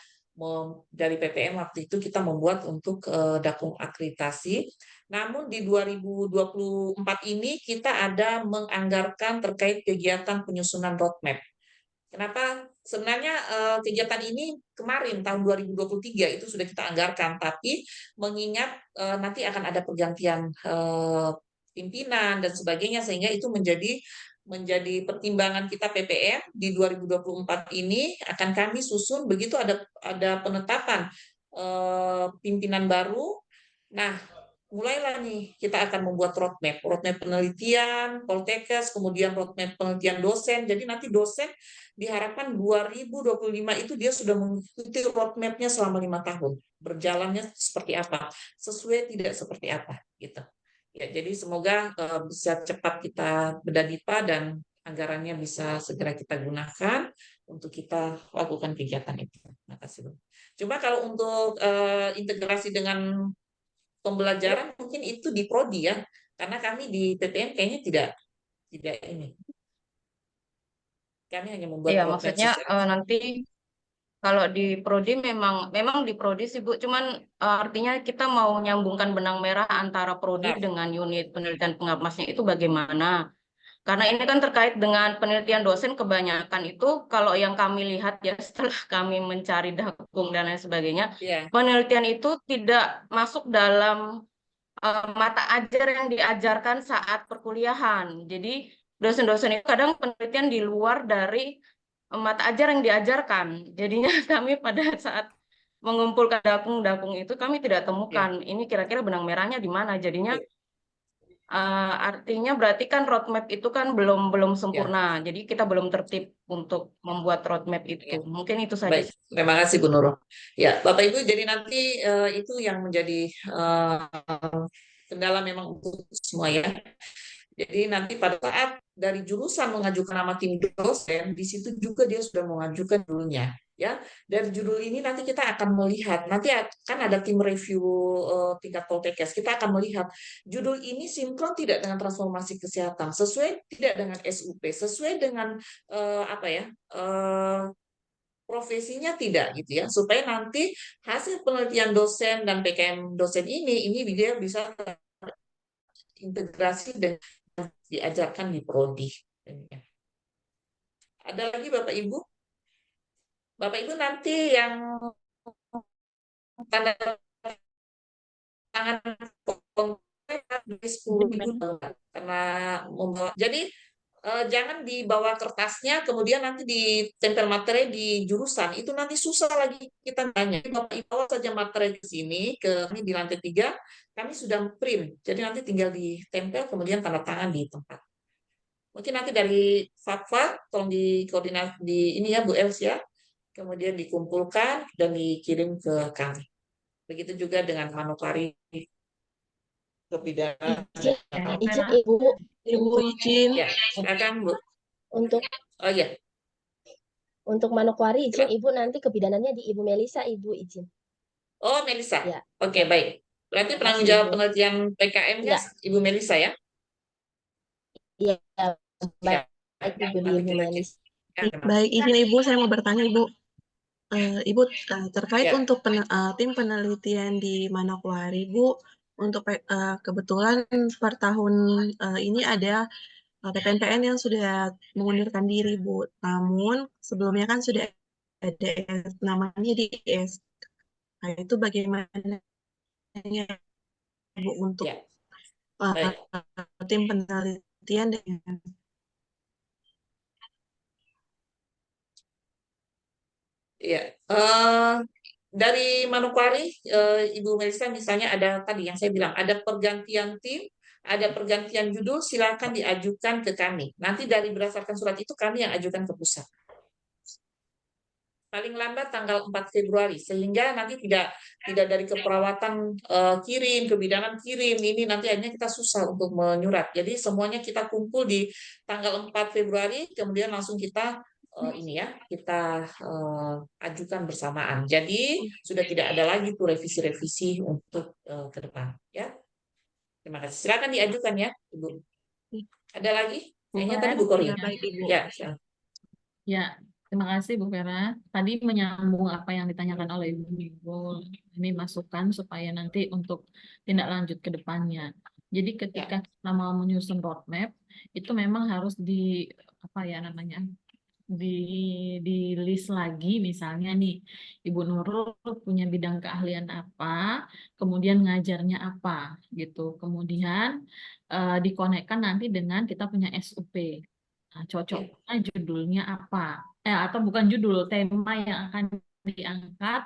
dari PPM waktu itu kita membuat untuk dakung akreditasi. Namun di 2024 ini kita ada menganggarkan terkait kegiatan penyusunan roadmap. Kenapa? Sebenarnya kegiatan ini kemarin tahun 2023 itu sudah kita anggarkan, tapi mengingat nanti akan ada pergantian pimpinan dan sebagainya, sehingga itu menjadi pertimbangan kita PPM di 2024 ini akan kami susun begitu ada penetapan pimpinan baru. Nah, mulailah nih kita akan membuat roadmap penelitian, Poltekkes, kemudian roadmap penelitian dosen. Jadi nanti dosen diharapkan 2025 itu dia sudah mengikuti roadmap-nya selama 5 tahun. Berjalannya seperti apa, sesuai tidak seperti apa, gitu. Ya, jadi semoga bisa cepat kita bedah DIPA dan anggarannya bisa segera kita gunakan untuk kita lakukan kegiatan itu. Terima kasih, Bu. Cuma kalau untuk integrasi dengan pembelajaran mungkin itu di prodi ya, Karena kami di PTN kayaknya tidak ini. Kami hanya membuat Iya, roadmap maksudnya secara nanti kalau di prodi memang di prodi sih Bu, cuman artinya kita mau nyambungkan benang merah antara prodi benar. dengan unit penelitian pengamasnya itu bagaimana? Karena ini kan terkait dengan penelitian dosen kebanyakan itu kalau yang kami lihat ya setelah kami mencari dakung dan lain sebagainya, Ya, penelitian itu tidak masuk dalam mata ajar yang diajarkan saat perkuliahan. Jadi dosen-dosen itu kadang penelitian di luar dari mata ajar yang diajarkan. Jadinya kami pada saat mengumpulkan dakung-dakung itu kami tidak ya, temukan ini kira-kira benang merahnya di mana. Jadinya ya, artinya berarti kan roadmap itu kan belum ya. sempurna. Jadi kita belum tertib untuk membuat roadmap itu. Ya. Mungkin itu saja Baik, sih. terima kasih Bu Nurul. Ya, Bapak Ibu, jadi nanti itu yang menjadi kendala memang untuk semua ya. Jadi nanti pada saat dari jurusan mengajukan nama tim dosen, di situ juga dia sudah mengajukan judulnya. Ya, dari judul ini nanti kita akan melihat, nanti kan ada tim review tingkat Poltekkes, kita akan melihat judul ini sinkron tidak dengan transformasi kesehatan, sesuai tidak dengan SUP, sesuai dengan apa ya, profesinya tidak gitu ya, supaya nanti hasil penelitian dosen dan PKM dosen ini dia bisa terintegrasi dan diajarkan di prodi. Ada lagi Bapak Ibu? Bapak Ibu nanti yang tanda tangan dari 10.000 karena membawa. Jadi jangan dibawa kertasnya kemudian nanti ditempel materi di jurusan, itu nanti susah lagi kita tanya. Bapak Ibu bawa saja materi ke sini, ke ini di lantai 3 kami sudah print, jadi nanti tinggal ditempel kemudian tanda tangan di tempat. Mungkin nanti dari Fakfa tolong dikoordinasi di ini ya Bu Els ya, kemudian dikumpulkan dan dikirim ke kami. Begitu juga dengan manukari kebidanan. Izin Ibu izin Ya, silakan Bu. untuk Oh ya, Manokwari izin silakan. Ibu nanti kebidanannya di Ibu Melisa Ibu izin. Oh, Melisa. Ya, Oke, baik. Berarti penanggung makasih jawab Ibu. penelitian PKM-nya Ya, Ibu Melisa ya? iya Ya, baik Ibu di nanti Ibu kita Melisa. Baik, izin Ibu, saya mau bertanya Ibu. Ibu terkait Ya. untuk tim penelitian di Manokwari, Bu, untuk kebetulan per tahun ini ada PPNPN yang sudah mengundurkan diri, Bu. Namun sebelumnya kan sudah ada namanya di S. Nah, itu bagaimana Bu untuk Ya, baik. tim penelitian dengan Ya, dari Manokwari, Ibu Melisa misalnya ada tadi yang saya bilang ada pergantian tim, ada pergantian judul, silakan diajukan ke kami. Nanti dari berdasarkan surat itu kami yang ajukan ke pusat. Paling lambat tanggal 4 Februari, sehingga nanti tidak dari keperawatan kirim, kebidanan kirim, ini nanti akhirnya kita susah untuk menyurat. Jadi semuanya kita kumpul di tanggal 4 Februari, kemudian langsung kita ini ya, kita ajukan bersamaan. Jadi sudah tidak ada lagi tuh revisi-revisi untuk ke depan ya. Terima kasih. Silakan diajukan ya, Ibu. Ada lagi? Kayaknya tadi Bu Kori. ya, baik Ibu. Ya, silakan. Ya, terima kasih Bu Vera. Tadi menyambung apa yang ditanyakan oleh Ibu Minggu. Ini masukan supaya nanti untuk tindak lanjut ke depannya. Jadi ketika kita mau menyusun roadmap, itu memang harus di apa ya namanya? di list lagi misalnya nih Ibu Nurul punya bidang keahlian apa, kemudian ngajarnya apa gitu. Kemudian dikonekkan nanti dengan kita punya SUP. Nah, cocoknya judulnya apa? Atau bukan judul, tema yang akan diangkat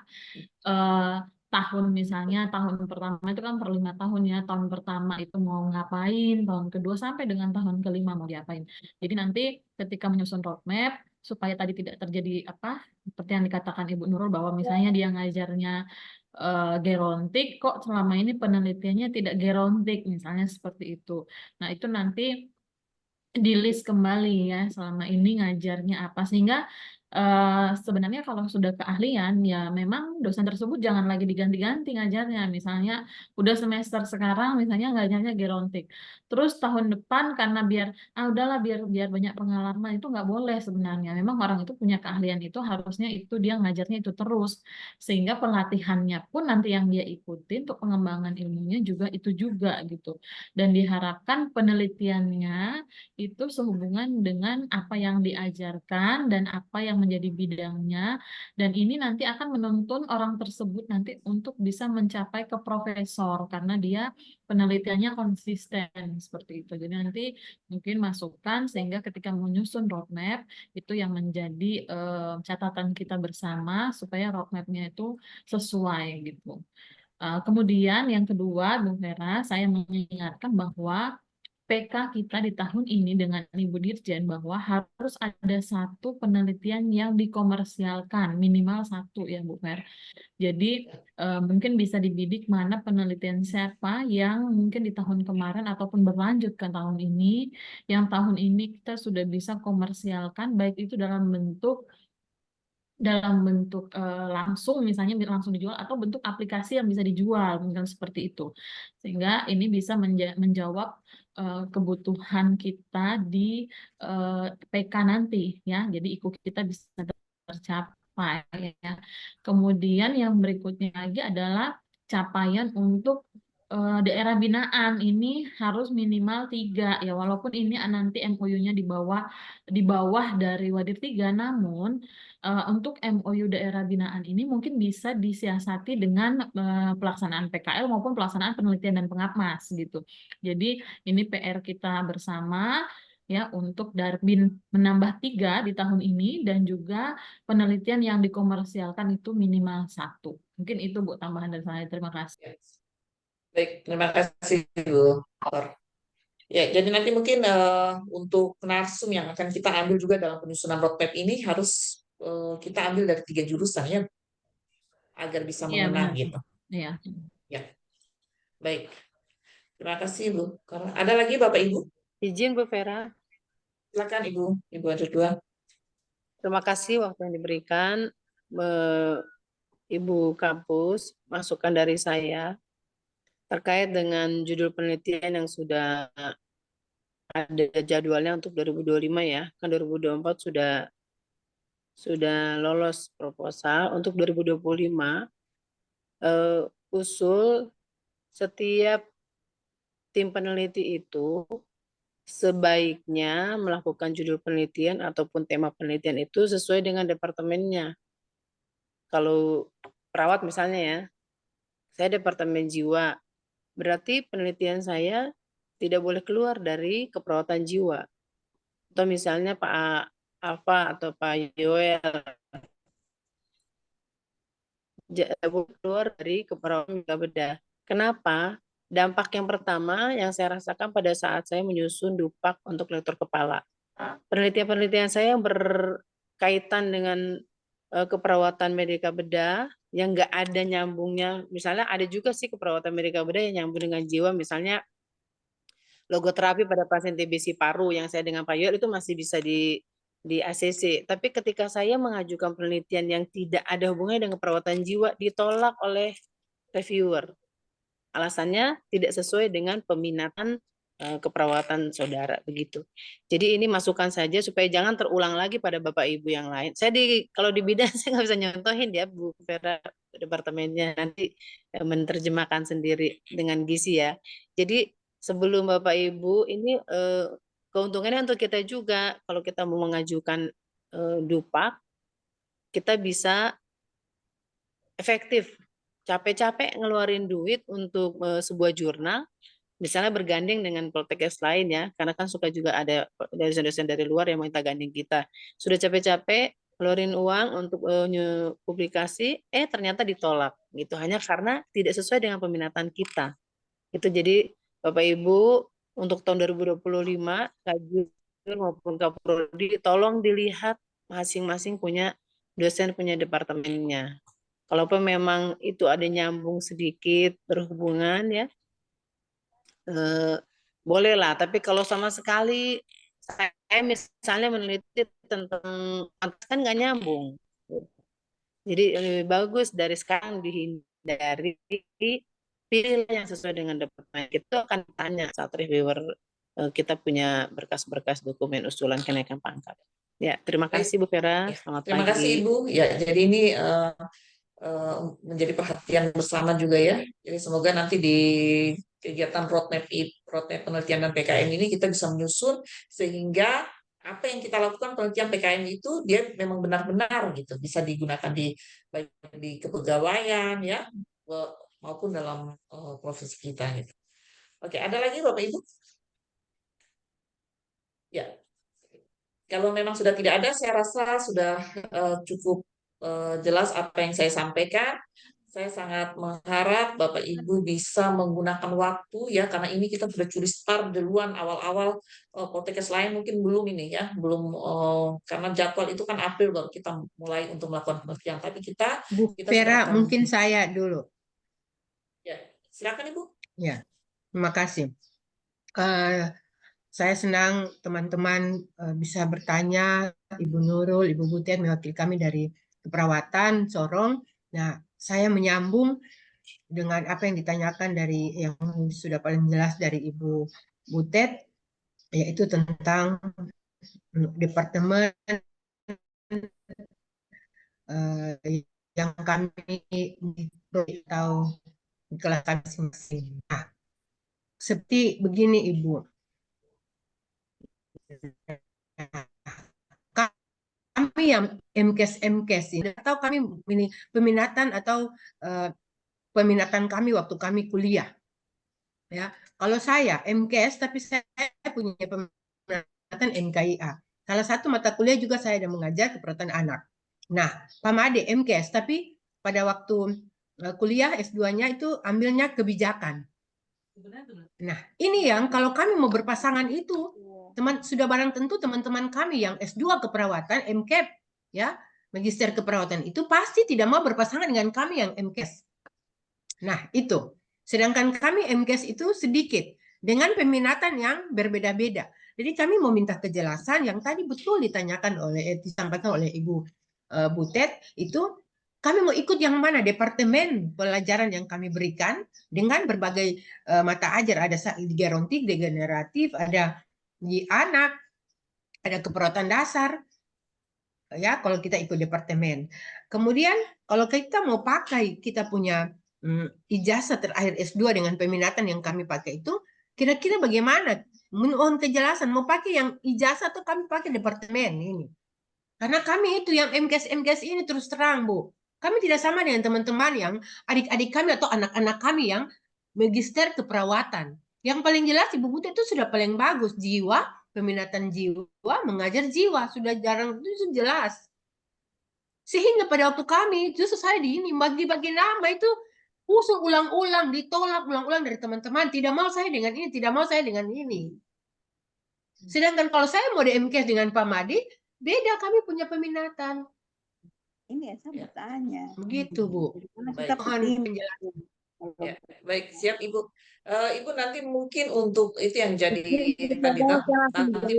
tahun misalnya tahun pertama itu kan per 5 tahun ya. Tahun pertama itu mau ngapain, tahun kedua sampai dengan tahun kelima mau diapain. Jadi nanti ketika menyusun roadmap supaya tadi tidak terjadi apa seperti yang dikatakan Ibu Nurul bahwa misalnya dia ngajarnya gerontik kok selama ini penelitiannya tidak gerontik misalnya seperti itu. Nah, itu nanti di list kembali ya selama ini ngajarnya apa sehingga Sebenarnya kalau sudah keahlian ya memang dosen tersebut jangan lagi diganti-ganti ngajarnya. Misalnya udah semester sekarang misalnya ngajarnya gerontik. Terus tahun depan karena biar udahlah biar biar banyak pengalaman, itu nggak boleh sebenarnya. Memang orang itu punya keahlian, itu harusnya itu dia ngajarnya itu terus, sehingga pelatihannya pun nanti yang dia ikuti untuk pengembangan ilmunya juga itu juga gitu. Dan diharapkan penelitiannya itu sehubungan dengan apa yang diajarkan dan apa yang menjadi bidangnya, dan ini nanti akan menuntun orang tersebut nanti untuk bisa mencapai ke profesor karena dia penelitiannya konsisten seperti itu. Jadi nanti mungkin masukan sehingga ketika menyusun roadmap itu yang menjadi catatan kita bersama supaya roadmapnya itu sesuai gitu. Kemudian yang kedua, Bu Vera, saya mengingatkan bahwa PK kita di tahun ini dengan Ibu Dirjen bahwa harus ada satu penelitian yang dikomersialkan, minimal satu ya Bu Fer. Jadi mungkin bisa dibidik mana penelitian siapa yang mungkin di tahun kemarin ataupun berlanjut ke tahun ini, yang tahun ini kita sudah bisa komersialkan, baik itu dalam bentuk langsung misalnya langsung dijual atau bentuk aplikasi yang bisa dijual mungkin seperti itu, sehingga ini bisa menjawab kebutuhan kita di PK nanti ya, jadi IKU kita bisa tercapai ya. Kemudian yang berikutnya lagi adalah capaian untuk daerah binaan ini harus minimal 3 ya, walaupun ini nanti MOU-nya di bawah dari Wadir 3, namun untuk MOU daerah binaan ini mungkin bisa disiasati dengan pelaksanaan PKL maupun pelaksanaan penelitian dan pengapmas gitu. Jadi ini PR kita bersama ya untuk Darbin menambah 3 di tahun ini dan juga penelitian yang dikomersialkan itu minimal 1. Mungkin itu Bu tambahan dari saya. Terima kasih. Baik, terima kasih Bu. Ya, jadi nanti mungkin untuk narsum yang akan kita ambil juga dalam penyusunan roadmap ini harus kita ambil dari 3 jurusan ya, agar bisa Iya mengena benar. gitu. Iya. Ya, baik. Terima kasih Bu. Ada lagi Bapak Ibu? Izin Bu Vera, Silakan Ibu ada 2. terima kasih waktu yang diberikan Ibu Kampus, masukan dari saya terkait dengan judul penelitian yang sudah ada jadwalnya untuk 2025 ya, kan 2024 sudah lolos proposal. Untuk 2025 usul setiap tim peneliti itu sebaiknya melakukan judul penelitian ataupun tema penelitian itu sesuai dengan departemennya. Kalau perawat misalnya ya, saya departemen jiwa, berarti penelitian saya tidak boleh keluar dari keperawatan jiwa. Atau misalnya Pak Alfa atau Pak Yoel boleh keluar dari keperawatan bedah. Kenapa? Dampak yang pertama yang saya rasakan pada saat saya menyusun dupak untuk lektor kepala. Penelitian-penelitian saya yang berkaitan dengan keperawatan medika bedah yang nggak ada nyambungnya. Misalnya ada juga sih keperawatan medika bedah yang nyambung dengan jiwa, misalnya logoterapi pada pasien TBC paru yang saya dengan Pak Yoel itu masih bisa di ACC. Tapi ketika saya mengajukan penelitian yang tidak ada hubungannya dengan perawatan jiwa, ditolak oleh reviewer. Alasannya tidak sesuai dengan peminatan keperawatan saudara begitu. Jadi ini masukan saja supaya jangan terulang lagi pada Bapak Ibu yang lain. Saya kalau di bidang saya nggak bisa nyontohin ya Bu Vera, departemennya nanti menerjemahkan sendiri dengan gizi ya. Jadi sebelum Bapak Ibu ini keuntungannya untuk kita juga, kalau kita mau mengajukan dupak kita bisa efektif. Capek-capek ngeluarin duit untuk sebuah jurnal, misalnya bergandeng dengan poltekkes lain ya, karena kan suka juga ada dosen-dosen dari luar yang minta gandeng kita. Sudah capek-capek ngeluarin uang untuk publikasi, ternyata ditolak gitu, hanya karena tidak sesuai dengan peminatan kita. Itu jadi Bapak Ibu untuk tahun 2025 kajian maupun Kaprodi tolong dilihat masing-masing punya dosen punya departemennya. Kalaupun memang itu ada nyambung sedikit berhubungan ya, bolehlah. Tapi kalau sama sekali saya Saya misalnya meneliti tentang kan nggak nyambung. Jadi lebih bagus dari sekarang dihindari, pilih yang sesuai dengan departemen. Kita akan tanya saat reviewer kita punya berkas-berkas dokumen usulan kenaikan pangkat. Ya, terima Baik. kasih Bu Vera. Ya, Selamat terima kasih pagi. Ibu. Ya, jadi ini menjadi perhatian bersama juga ya. Jadi semoga nanti di kegiatan roadmap penelitian dan PKM ini kita bisa menyusun sehingga apa yang kita lakukan penelitian PKM itu dia memang benar-benar gitu bisa digunakan di baik di kepegawaian ya maupun dalam profesi kita gitu. Oke, ada lagi Bapak Ibu? Ya, kalau memang sudah tidak ada, saya rasa sudah cukup jelas apa yang saya sampaikan. Saya sangat mengharap Bapak Ibu bisa menggunakan waktu ya, karena ini kita sudah curi start duluan awal-awal podcast lain mungkin belum ini ya, belum karena jadwal itu kan April baru kita mulai untuk melakukan penelitian. Tapi kita Bu sudah Vera, akan mungkin saya dulu. ya, silakan Ibu. Ya, terima kasih. Saya senang teman-teman bisa bertanya, Ibu Nurul, Ibu Butet mewakili kami dari keperawatan Sorong. Nah, saya menyambung dengan apa yang ditanyakan dari yang sudah paling jelas dari Ibu Butet, yaitu tentang departemen yang kami tahu kelas kami masing-masing. Nah, seperti begini Ibu. Kami yang MKes ini atau kami ini peminatan atau peminatan kami waktu kami kuliah. Ya, kalau saya MKes tapi saya punya peminatan MKIA. Salah satu mata kuliah juga saya ada mengajar keperawatan anak. Nah, Pak Made MKes tapi pada waktu kuliah S2-nya itu ambilnya kebijakan. Nah, ini yang kalau kami mau berpasangan itu sudah barang tentu teman-teman kami yang S2 keperawatan MCAP ya, magister keperawatan itu pasti tidak mau berpasangan dengan kami yang MKes. Nah, itu. Sedangkan kami MKes itu sedikit dengan peminatan yang berbeda-beda. Jadi kami mau minta kejelasan yang tadi betul disampaikan oleh Ibu Butet itu kami mau ikut yang mana departemen pelajaran yang kami berikan dengan berbagai mata ajar, ada gerontik, degeneratif, ada di anak, ada keperawatan dasar, ya kalau kita ikut departemen. Kemudian kalau kita mau pakai kita punya ijazah terakhir S2 dengan peminatan yang kami pakai itu, kira-kira bagaimana? Mohon kejelasan, mau pakai yang ijazah atau kami pakai departemen ini? Karena kami itu yang MKes ini terus terang Bu, kami tidak sama dengan teman-teman yang adik-adik kami atau anak-anak kami yang magister keperawatan. Yang paling jelas Ibu Butet itu sudah paling bagus, jiwa, peminatan jiwa, mengajar jiwa, sudah jarang itu jelas. Sehingga pada waktu kami justru saya di ini bagi-bagi nama itu usul ulang-ulang, ditolak ulang-ulang dari teman-teman, tidak mau saya dengan ini, tidak mau saya dengan ini. Sedangkan kalau saya mau di MKes dengan Pak Madi, beda, kami punya peminatan. Ini ya saya bertanya. Begitu Bu. Baik. Mohon penjelasan. Ya, baik, siap Ibu. Ibu nanti mungkin untuk itu yang jadi tadi nanti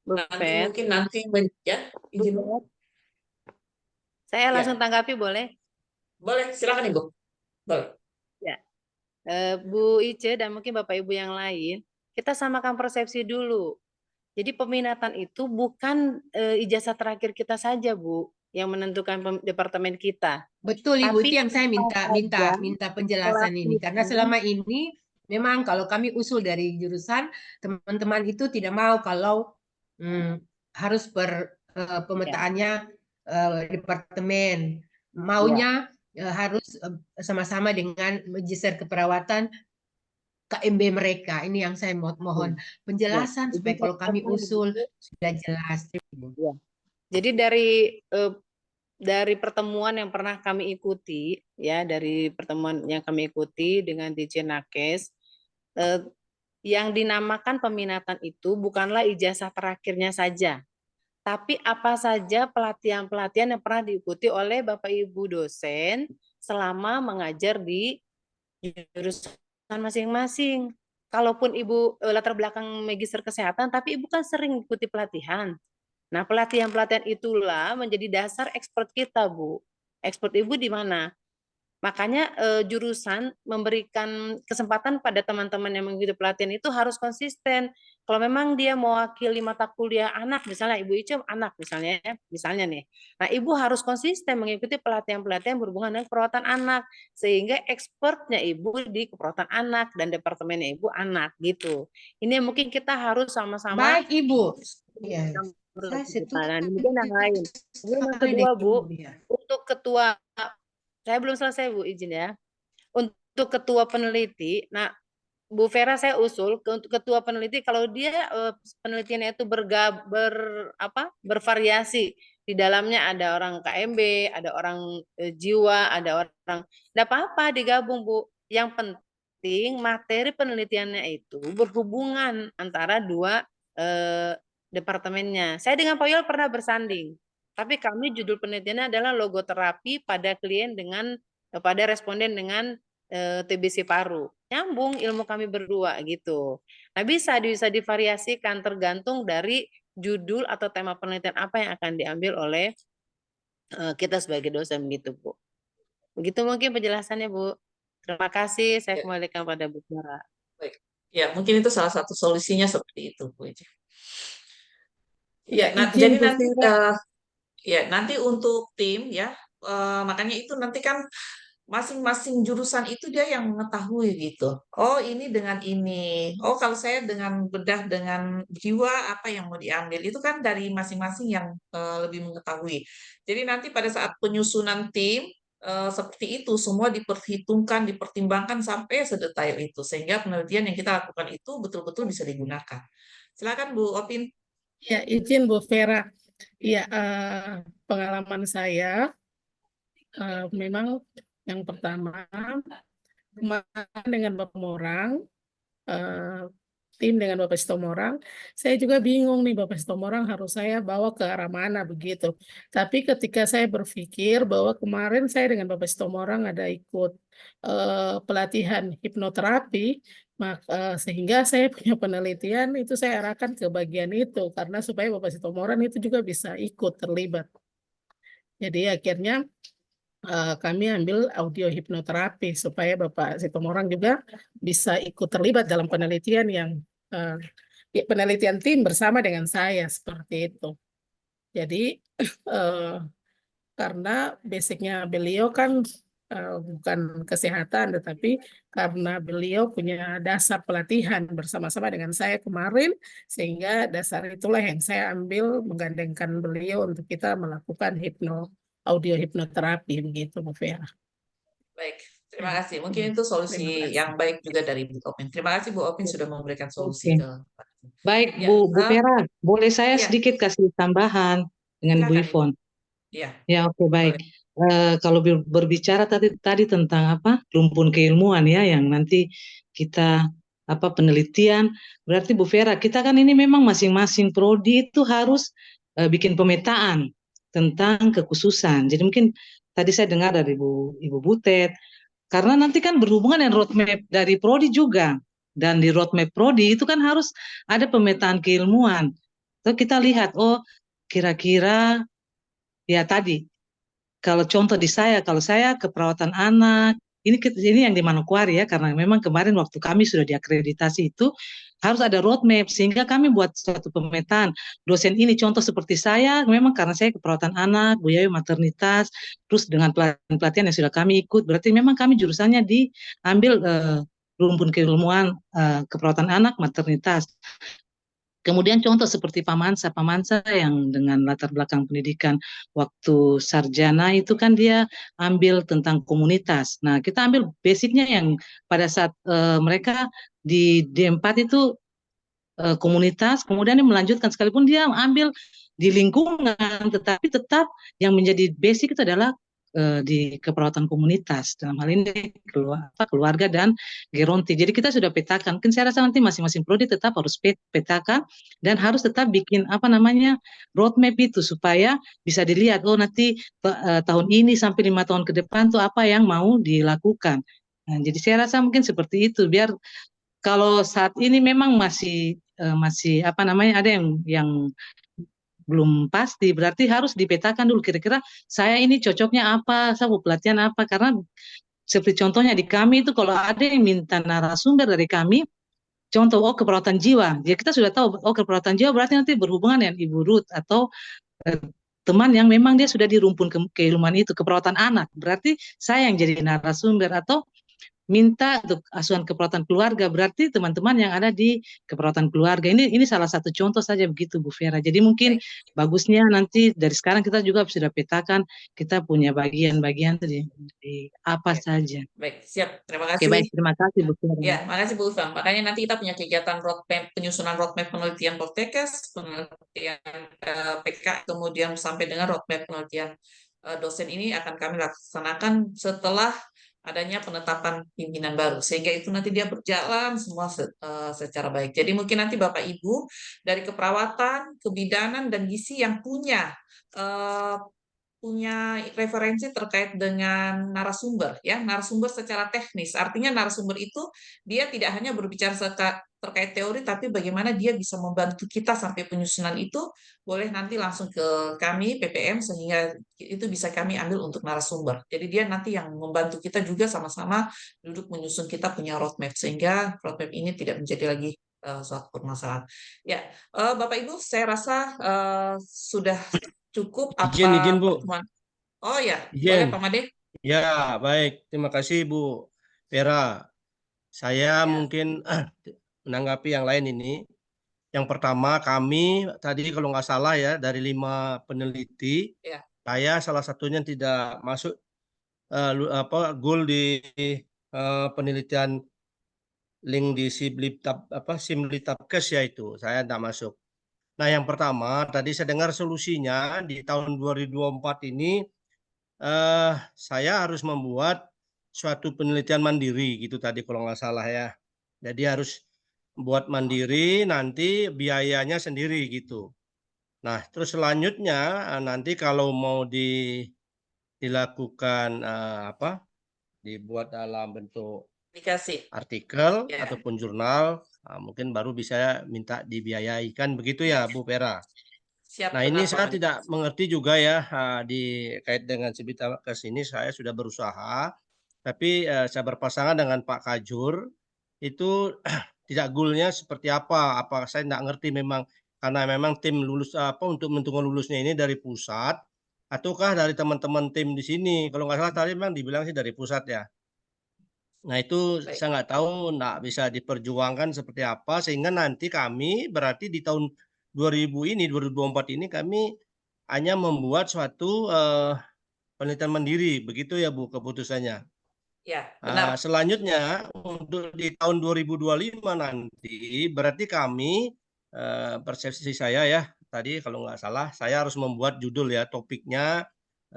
mungkin nanti ya izin. Saya Ya. langsung tanggapi boleh? Boleh, silakan Ibu. Boleh. Ya. Bu Ice dan mungkin Bapak Ibu yang lain, kita samakan persepsi dulu. Jadi peminatan itu bukan ijazah terakhir kita saja, Bu, yang menentukan departemen kita. Betul Ibu, Tapi itu yang saya minta penjelasan ini. Karena selama ini memang kalau kami usul dari jurusan, teman-teman itu tidak mau kalau harus pemetaannya departemen. Maunya harus sama-sama dengan magister keperawatan KMB mereka. Ini yang saya mohon penjelasan supaya kalau kami usul sudah jelas. Jadi dari pertemuan yang pernah kami ikuti, ya dari pertemuan yang kami ikuti dengan DJ Nakes, yang dinamakan peminatan itu bukanlah ijazah terakhirnya saja, tapi apa saja pelatihan-pelatihan yang pernah diikuti oleh Bapak Ibu dosen selama mengajar di jurusan masing-masing. kalaupun Ibu latar belakang magister kesehatan, tapi Ibu kan sering ikuti pelatihan. Nah, pelatihan-pelatihan itulah menjadi dasar ekspor kita, Bu. Ekspor Ibu di mana? Makanya jurusan memberikan kesempatan pada teman-teman yang mengikuti pelatihan itu harus konsisten. Kalau memang dia mewakili mata kuliah anak, misalnya Ibu Ica anak misalnya nih. Nah, Ibu harus konsisten mengikuti pelatihan-pelatihan berhubungan dengan perawatan anak, sehingga expertnya Ibu di keperawatan anak dan departemennya Ibu anak gitu. Ini mungkin kita harus sama-sama Baik, Ibu. Ya, saya dan setuju kemudian yang lain. Kemudian yang sekali kedua, dengan Bu, Ibu ya. untuk ketua, saya belum selesai Bu, izin ya. Untuk ketua peneliti, nah Bu Vera saya usul untuk ketua peneliti kalau dia penelitiannya itu bervariasi, di dalamnya ada orang KMB, ada orang jiwa, ada orang, tidak apa-apa digabung Bu. Yang penting materi penelitiannya itu berhubungan antara dua departemennya. Saya dengan Pak Yol pernah bersanding, tapi kami judul penelitiannya adalah logoterapi pada klien pada responden dengan TBC paru. Nyambung ilmu kami berdua gitu. Nah, bisa divariasikan tergantung dari judul atau tema penelitian apa yang akan diambil oleh kita sebagai dosen gitu, Bu. Begitu mungkin penjelasannya, Bu. Terima kasih. Saya kembalikan pada Bu Vera. Baik. Ya, mungkin itu salah satu solusinya seperti itu, Bu Ica. Ya, jadi nanti nanti untuk tim ya, makanya itu nanti kan masing-masing jurusan itu dia yang mengetahui gitu. Oh, ini dengan ini. Oh, kalau saya dengan bedah dengan jiwa apa yang mau diambil itu kan dari masing-masing yang lebih mengetahui. Jadi nanti pada saat penyusunan tim seperti itu semua diperhitungkan, dipertimbangkan sampai sedetail itu sehingga penelitian yang kita lakukan itu betul-betul bisa digunakan. Silakan Bu Opin. Ya, izin Bu Vera. Ya, pengalaman saya memang yang pertama kemarin dengan Bapak Morang, tim dengan Bapak Sitomorang, saya juga bingung nih Bapak Sitomorang harus saya bawa ke arah mana begitu. Tapi ketika saya berpikir bahwa kemarin saya dengan Bapak Sitomorang ada ikut pelatihan hipnoterapi, sehingga saya punya penelitian itu saya arahkan ke bagian itu karena supaya Bapak Sitomorang itu juga bisa ikut terlibat. Jadi akhirnya kami ambil audio hipnoterapi supaya Bapak Sitomorang juga bisa ikut terlibat dalam penelitian yang penelitian tim bersama dengan saya seperti itu. Jadi karena basicnya beliau kan bukan kesehatan, tetapi karena beliau punya dasar pelatihan bersama-sama dengan saya kemarin, sehingga dasar itulah yang saya ambil menggandengkan beliau untuk kita melakukan audio hipnoterapi begitu, Bu Vera. Baik, terima kasih. Mungkin itu solusi yang baik juga dari Bu Opin. Terima kasih Bu Opin sudah memberikan solusi ke. Baik, Bu Vera, boleh saya sedikit kasih tambahan dengan Bu Ivon? Ya, oke, baik. Kalau berbicara tadi tentang rumpun keilmuan ya yang nanti kita penelitian, berarti Bu Vera, kita kan ini memang masing-masing prodi itu harus bikin pemetaan tentang kekhususan. Jadi mungkin tadi saya dengar dari Ibu Butet, karena nanti kan berhubungan dengan roadmap dari prodi juga, dan di roadmap prodi itu kan harus ada pemetaan keilmuan. So kita lihat, oh kira-kira ya tadi. Kalau contoh kalau saya keperawatan anak, ini yang di Manokwari ya, karena memang kemarin waktu kami sudah diakreditasi itu harus ada roadmap, sehingga kami buat suatu pemetaan. Dosen ini contoh seperti saya, memang karena saya keperawatan anak, Bu Yayu maternitas, terus dengan pelatihan yang sudah kami ikut, berarti memang kami jurusannya diambil rumpun keilmuan keperawatan anak, maternitas. Kemudian contoh seperti Pamansa yang dengan latar belakang pendidikan waktu sarjana itu kan dia ambil tentang komunitas. Nah, kita ambil basicnya yang pada saat mereka di D4 itu komunitas, kemudian dia melanjutkan sekalipun dia ambil di lingkungan, tetapi tetap yang menjadi basic itu adalah di keperawatan komunitas, dalam hal ini keluarga dan geronti. Jadi kita sudah petakan, mungkin saya rasa nanti masing-masing prodi tetap harus petakan dan harus tetap bikin roadmap itu supaya bisa dilihat, oh nanti tahun ini sampai 5 tahun ke depan tuh apa yang mau dilakukan. Nah, jadi saya rasa mungkin seperti itu, biar kalau saat ini memang masih apa namanya, ada yang belum pasti, berarti harus dipetakan dulu kira-kira saya ini cocoknya apa, saya mau pelatihan apa, karena seperti contohnya di kami itu kalau ada yang minta narasumber dari kami, contoh keperawatan jiwa, ya kita sudah tahu keperawatan jiwa berarti nanti berhubungan dengan Ibu Ruth atau teman yang memang dia sudah di rumpun keilmuan itu, keperawatan anak, berarti saya yang jadi narasumber, atau minta untuk asuhan keperawatan keluarga, berarti teman-teman yang ada di keperawatan keluarga. Ini salah satu contoh saja begitu Bu Vera. Jadi mungkin bagusnya nanti dari sekarang kita juga sudah petakan kita punya bagian-bagian di apa saja. Baik, siap. Terima Oke, kasih. baik, terima kasih Bu Vera. Ya, makasih Bu Ufang. Makanya nanti kita punya kegiatan roadmap, penyusunan roadmap penelitian Poltekkes, penelitian PK, kemudian sampai dengan roadmap penelitian dosen ini akan kami laksanakan setelah adanya penetapan pimpinan baru, sehingga itu nanti dia berjalan semua secara baik. Jadi mungkin nanti Bapak Ibu dari keperawatan, kebidanan, dan gizi yang punya referensi terkait dengan narasumber, ya, narasumber secara teknis. Artinya narasumber itu dia tidak hanya berbicara terkait teori, tapi bagaimana dia bisa membantu kita sampai penyusunan itu, boleh nanti langsung ke kami PPM sehingga itu bisa kami ambil untuk narasumber. Jadi dia nanti yang membantu kita juga sama-sama duduk menyusun kita punya roadmap, sehingga roadmap ini tidak menjadi lagi suatu permasalahan. Ya, Bapak Ibu, saya rasa sudah cukup apa Izin Bu. pertemuan. Oh ya, boleh Pak Made. Ya, baik. Terima kasih Bu Vera. Saya mungkin menanggapi yang lain ini. Yang pertama, kami tadi kalau nggak salah ya, dari 5 peneliti, saya salah satunya tidak masuk goal di penelitian link di Simlitabkes ya, itu saya tidak masuk. Nah, yang pertama tadi saya dengar solusinya di tahun 2024 ini saya harus membuat suatu penelitian mandiri gitu tadi kalau nggak salah ya. Jadi harus buat mandiri, nanti biayanya sendiri gitu. Nah, terus selanjutnya nanti kalau mau dilakukan dibuat dalam bentuk artikel ataupun jurnal, mungkin baru bisa minta dibiayaikan begitu ya Bu Vera. Siap, nah ini saya tidak mengerti juga ya dikait dengan Simlitabkes ini. Saya sudah berusaha, tapi saya berpasangan dengan Pak Kajur itu tidak goalnya seperti apa saya tidak ngerti memang, karena memang tim lulus untuk menentukan lulusnya ini dari pusat ataukah dari teman-teman tim di sini. Kalau nggak salah tadi memang dibilang sih dari pusat ya. Nah itu saya nggak tahu, nggak bisa diperjuangkan seperti apa, sehingga nanti kami berarti di tahun 2024 ini kami hanya membuat suatu penelitian mandiri, begitu ya Bu keputusannya. Ya, benar. Selanjutnya untuk di tahun 2025 nanti berarti kami persepsi saya ya tadi kalau nggak salah saya harus membuat judul ya, topiknya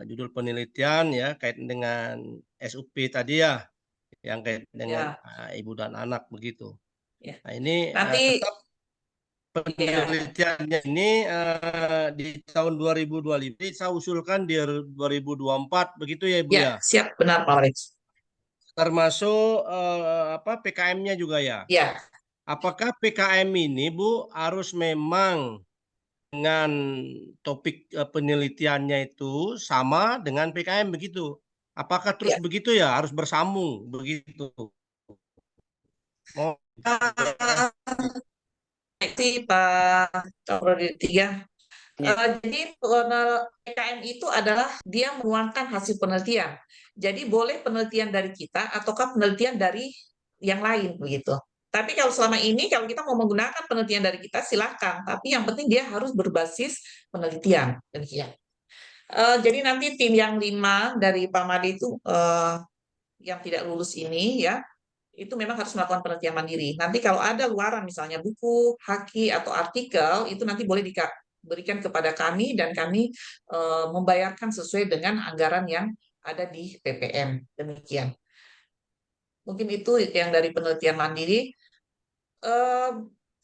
judul penelitian ya kaitan dengan SUP tadi ya, yang kait dengan ibu dan anak begitu. Nah ini nanti tetap penelitiannya ini di tahun 2025 saya usulkan di 2024 begitu ya Ibu ya? Siap, benar Pak Alex. Termasuk PKM-nya juga ya? Ya. Apakah PKM ini Bu harus memang dengan topik penelitiannya itu sama dengan PKM begitu? Apakah terus begitu ya, harus bersambung begitu? Itu Pak Prodi 3. Jadi PKM itu adalah dia menuangkan hasil penelitian. Jadi boleh penelitian dari kita ataukah penelitian dari yang lain begitu. Tapi kalau selama ini kalau kita mau menggunakan penelitian dari kita silahkan. Tapi yang penting dia harus berbasis penelitian. Demikian. Jadi nanti tim yang 5 dari Pak Made itu yang tidak lulus ini ya, itu memang harus melakukan penelitian mandiri. Nanti kalau ada luaran misalnya buku, haki atau artikel itu nanti boleh diberikan kepada kami dan kami membayarkan sesuai dengan anggaran yang ada di PPM. Demikian. Mungkin itu yang dari penelitian mandiri.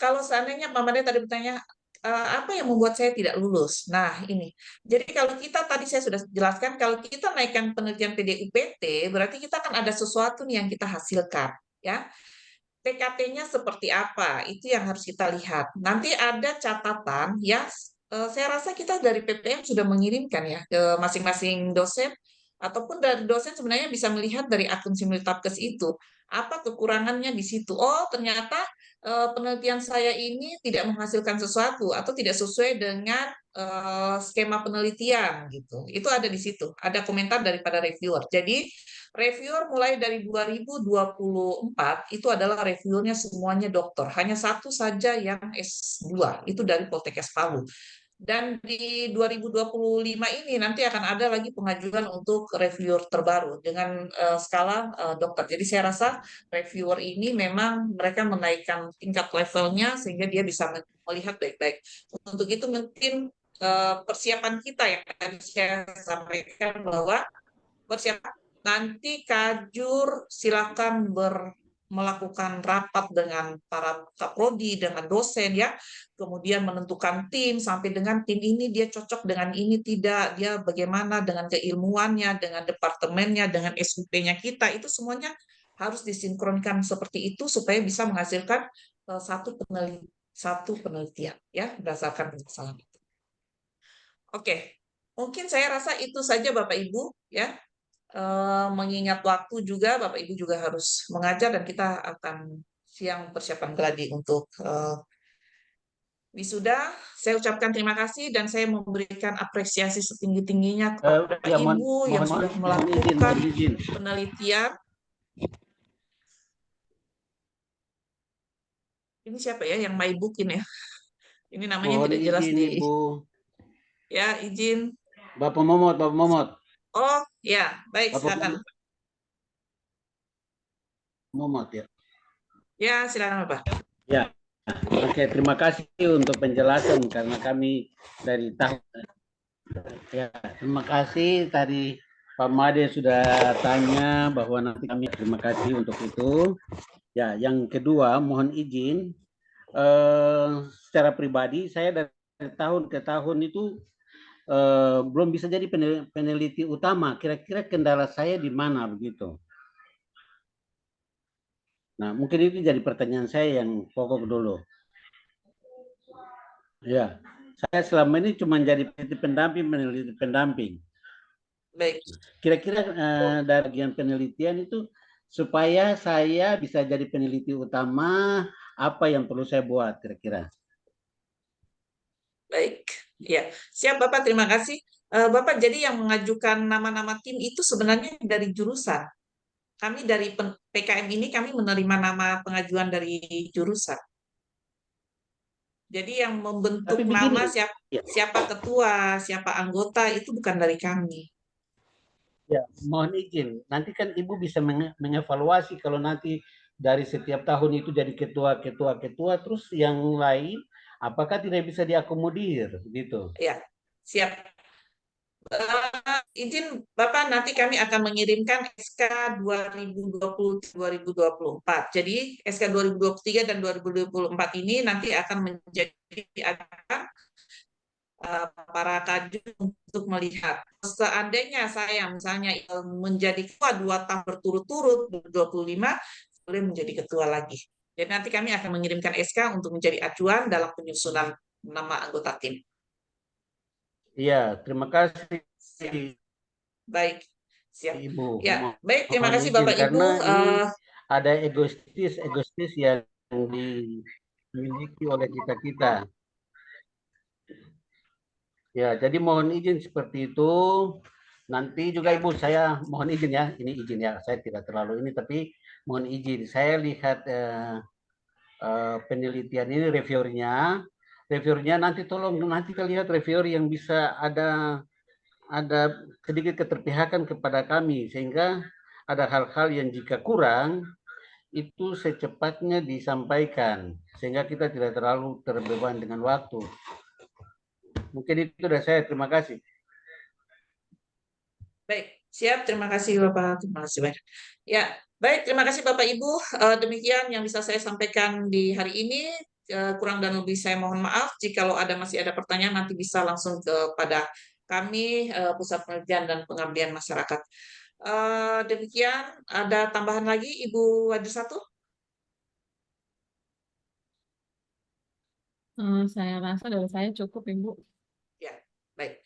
Kalau seandainya Pak Made tadi bertanya apa yang membuat saya tidak lulus? Nah, ini. Jadi kalau kita tadi saya sudah jelaskan, kalau kita naikkan penelitian PDUPT, berarti kita akan ada sesuatu nih yang kita hasilkan, ya. PKT-nya seperti apa, itu yang harus kita lihat. Nanti ada catatan ya, saya rasa kita dari PPM sudah mengirimkan ya ke masing-masing dosen, ataupun dari dosen sebenarnya bisa melihat dari akun Simultapkes itu, apa kekurangannya di situ. Oh, ternyata penelitian saya ini tidak menghasilkan sesuatu atau tidak sesuai dengan skema penelitian gitu. Itu ada di situ, ada komentar daripada reviewer. Jadi reviewer mulai dari 2024 itu adalah reviewernya semuanya dokter. Hanya satu saja yang S2, itu dari Poltekkes Palu. Dan di 2025 ini nanti akan ada lagi pengajuan untuk reviewer terbaru dengan skala dokter. Jadi saya rasa reviewer ini memang mereka menaikkan tingkat levelnya sehingga dia bisa melihat baik-baik. Untuk itu mungkin persiapan kita yang tadi saya sampaikan bahwa persiapan nanti Kajur silakan melakukan rapat dengan para kaprodi, dengan dosen ya, kemudian menentukan tim sampai dengan tim ini dia cocok dengan ini tidak, dia bagaimana dengan keilmuannya, dengan departemennya, dengan SUP-nya kita, itu semuanya harus disinkronkan seperti itu supaya bisa menghasilkan satu penelitian ya berdasarkan permasalahan itu. Oke, mungkin saya rasa itu saja Bapak Ibu ya. Mengingat waktu juga, Bapak Ibu juga harus mengajar dan kita akan siang persiapan gladi untuk wisuda. Saya ucapkan terima kasih dan saya memberikan apresiasi setinggi-tingginya kepada Bapak Ibu yang sudah melakukan penelitian. Ini siapa ya yang my book ini ya? Ini namanya tidak jelas di. Ibu. Ya, izin. Bapak Momot. Oh, ya, baik, silakan. Momot ya. Ya, silakan Bapak. Ya. Oke, terima kasih untuk penjelasan karena kami dari tahun. Ya, terima kasih tadi Pak Made sudah tanya bahwa nanti kami terima kasih untuk itu. Ya, yang kedua mohon izin secara pribadi saya dari tahun ke tahun itu belum bisa jadi peneliti utama. Kira-kira kendala saya di mana begitu? Nah, mungkin itu jadi pertanyaan saya yang pokok dulu. Ya, saya selama ini cuma jadi peneliti pendamping. Baik. Kira-kira dari bagian penelitian itu supaya saya bisa jadi peneliti utama, apa yang perlu saya buat kira-kira? Baik, ya. Siap Bapak, terima kasih. Bapak, jadi yang mengajukan nama-nama tim itu sebenarnya dari jurusan. Kami dari PKM ini kami menerima nama pengajuan dari jurusan. Jadi yang membentuk nama siapa ketua, siapa anggota itu bukan dari kami. Ya, mohon izin. Nanti kan Ibu bisa mengevaluasi kalau nanti dari setiap tahun itu jadi ketua, terus yang lain apakah tidak bisa diakomodir gitu? Ya, siap. Izin Bapak, nanti kami akan mengirimkan SK 2020-2024. Jadi SK 2023 dan 2024 ini nanti akan menjadi para kajur untuk melihat. Seandainya saya misalnya menjadi ketua 2 tahun berturut-turut 2025, boleh menjadi ketua lagi. Jadi nanti kami akan mengirimkan SK untuk menjadi acuan dalam penyusunan nama anggota tim. Iya, terima kasih. Siap. Baik, siap. Ibu. Ya, baik, terima kasih Bapak Ibu. Karena ada egoistis yang dimiliki oleh kita. Ya, jadi mohon izin seperti itu. Nanti juga Ibu, saya mohon izin ya. Ini izin ya, saya tidak terlalu ini, tapi mohon izin. Saya lihat penelitian ini, reviewernya nanti tolong nanti kita lihat reviewer yang bisa ada sedikit keterpihakan kepada kami, sehingga ada hal-hal yang jika kurang itu secepatnya disampaikan sehingga kita tidak terlalu terbeban dengan waktu. Mungkin itu dari saya. Terima kasih. Baik, siap. Terima kasih Bapak. Terima kasih banyak. Ya, baik. Terima kasih Bapak Ibu. Demikian yang bisa saya sampaikan di hari ini. Kurang dan lebih saya mohon maaf. Jikalau masih ada pertanyaan, nanti bisa langsung kepada kami, Pusat Penelitian dan Pengabdian Masyarakat. Demikian. Ada tambahan lagi, Ibu Wadir 1? Saya rasa dari saya cukup, Ibu. Ya, baik.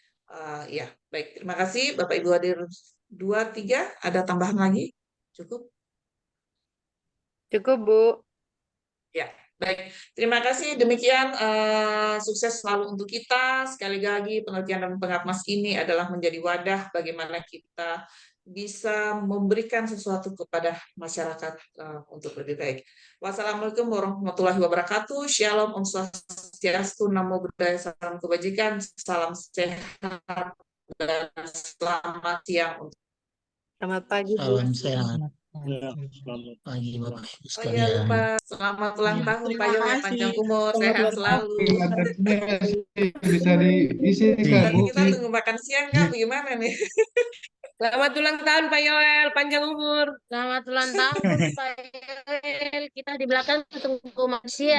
Ya, baik. Terima kasih Bapak Ibu hadir 2, 3. Ada tambahan lagi? Cukup? Cukup, Bu. Ya, baik. Terima kasih. Demikian sukses selalu untuk kita. Sekali lagi penelitian dan pengatmas ini adalah menjadi wadah bagaimana kita bisa memberikan sesuatu kepada masyarakat untuk lebih baik. Wassalamualaikum warahmatullahi wabarakatuh. Shalom, Om Swastiastu, Namo Buddhaya, salam kebajikan, salam sehat, dan selamat siang. Selamat pagi, Bu. Salam sehat. Ya, selamat Pagi Bapak Ibu Oh iya, sekalian. lupa. Selamat ulang Ya, tahun Pak Terima Yoyo, kasih. panjang umur, selamat sehat ulang tahun. selalu. Bisa diisi nih Kak, Nanti Bu. kita tunggu makan siang Kak, bagaimana nih? Selamat ulang tahun Pak Yoel, panjang umur. Selamat ulang tahun, Pak Yoel. Kita di belakang tunggu manusia.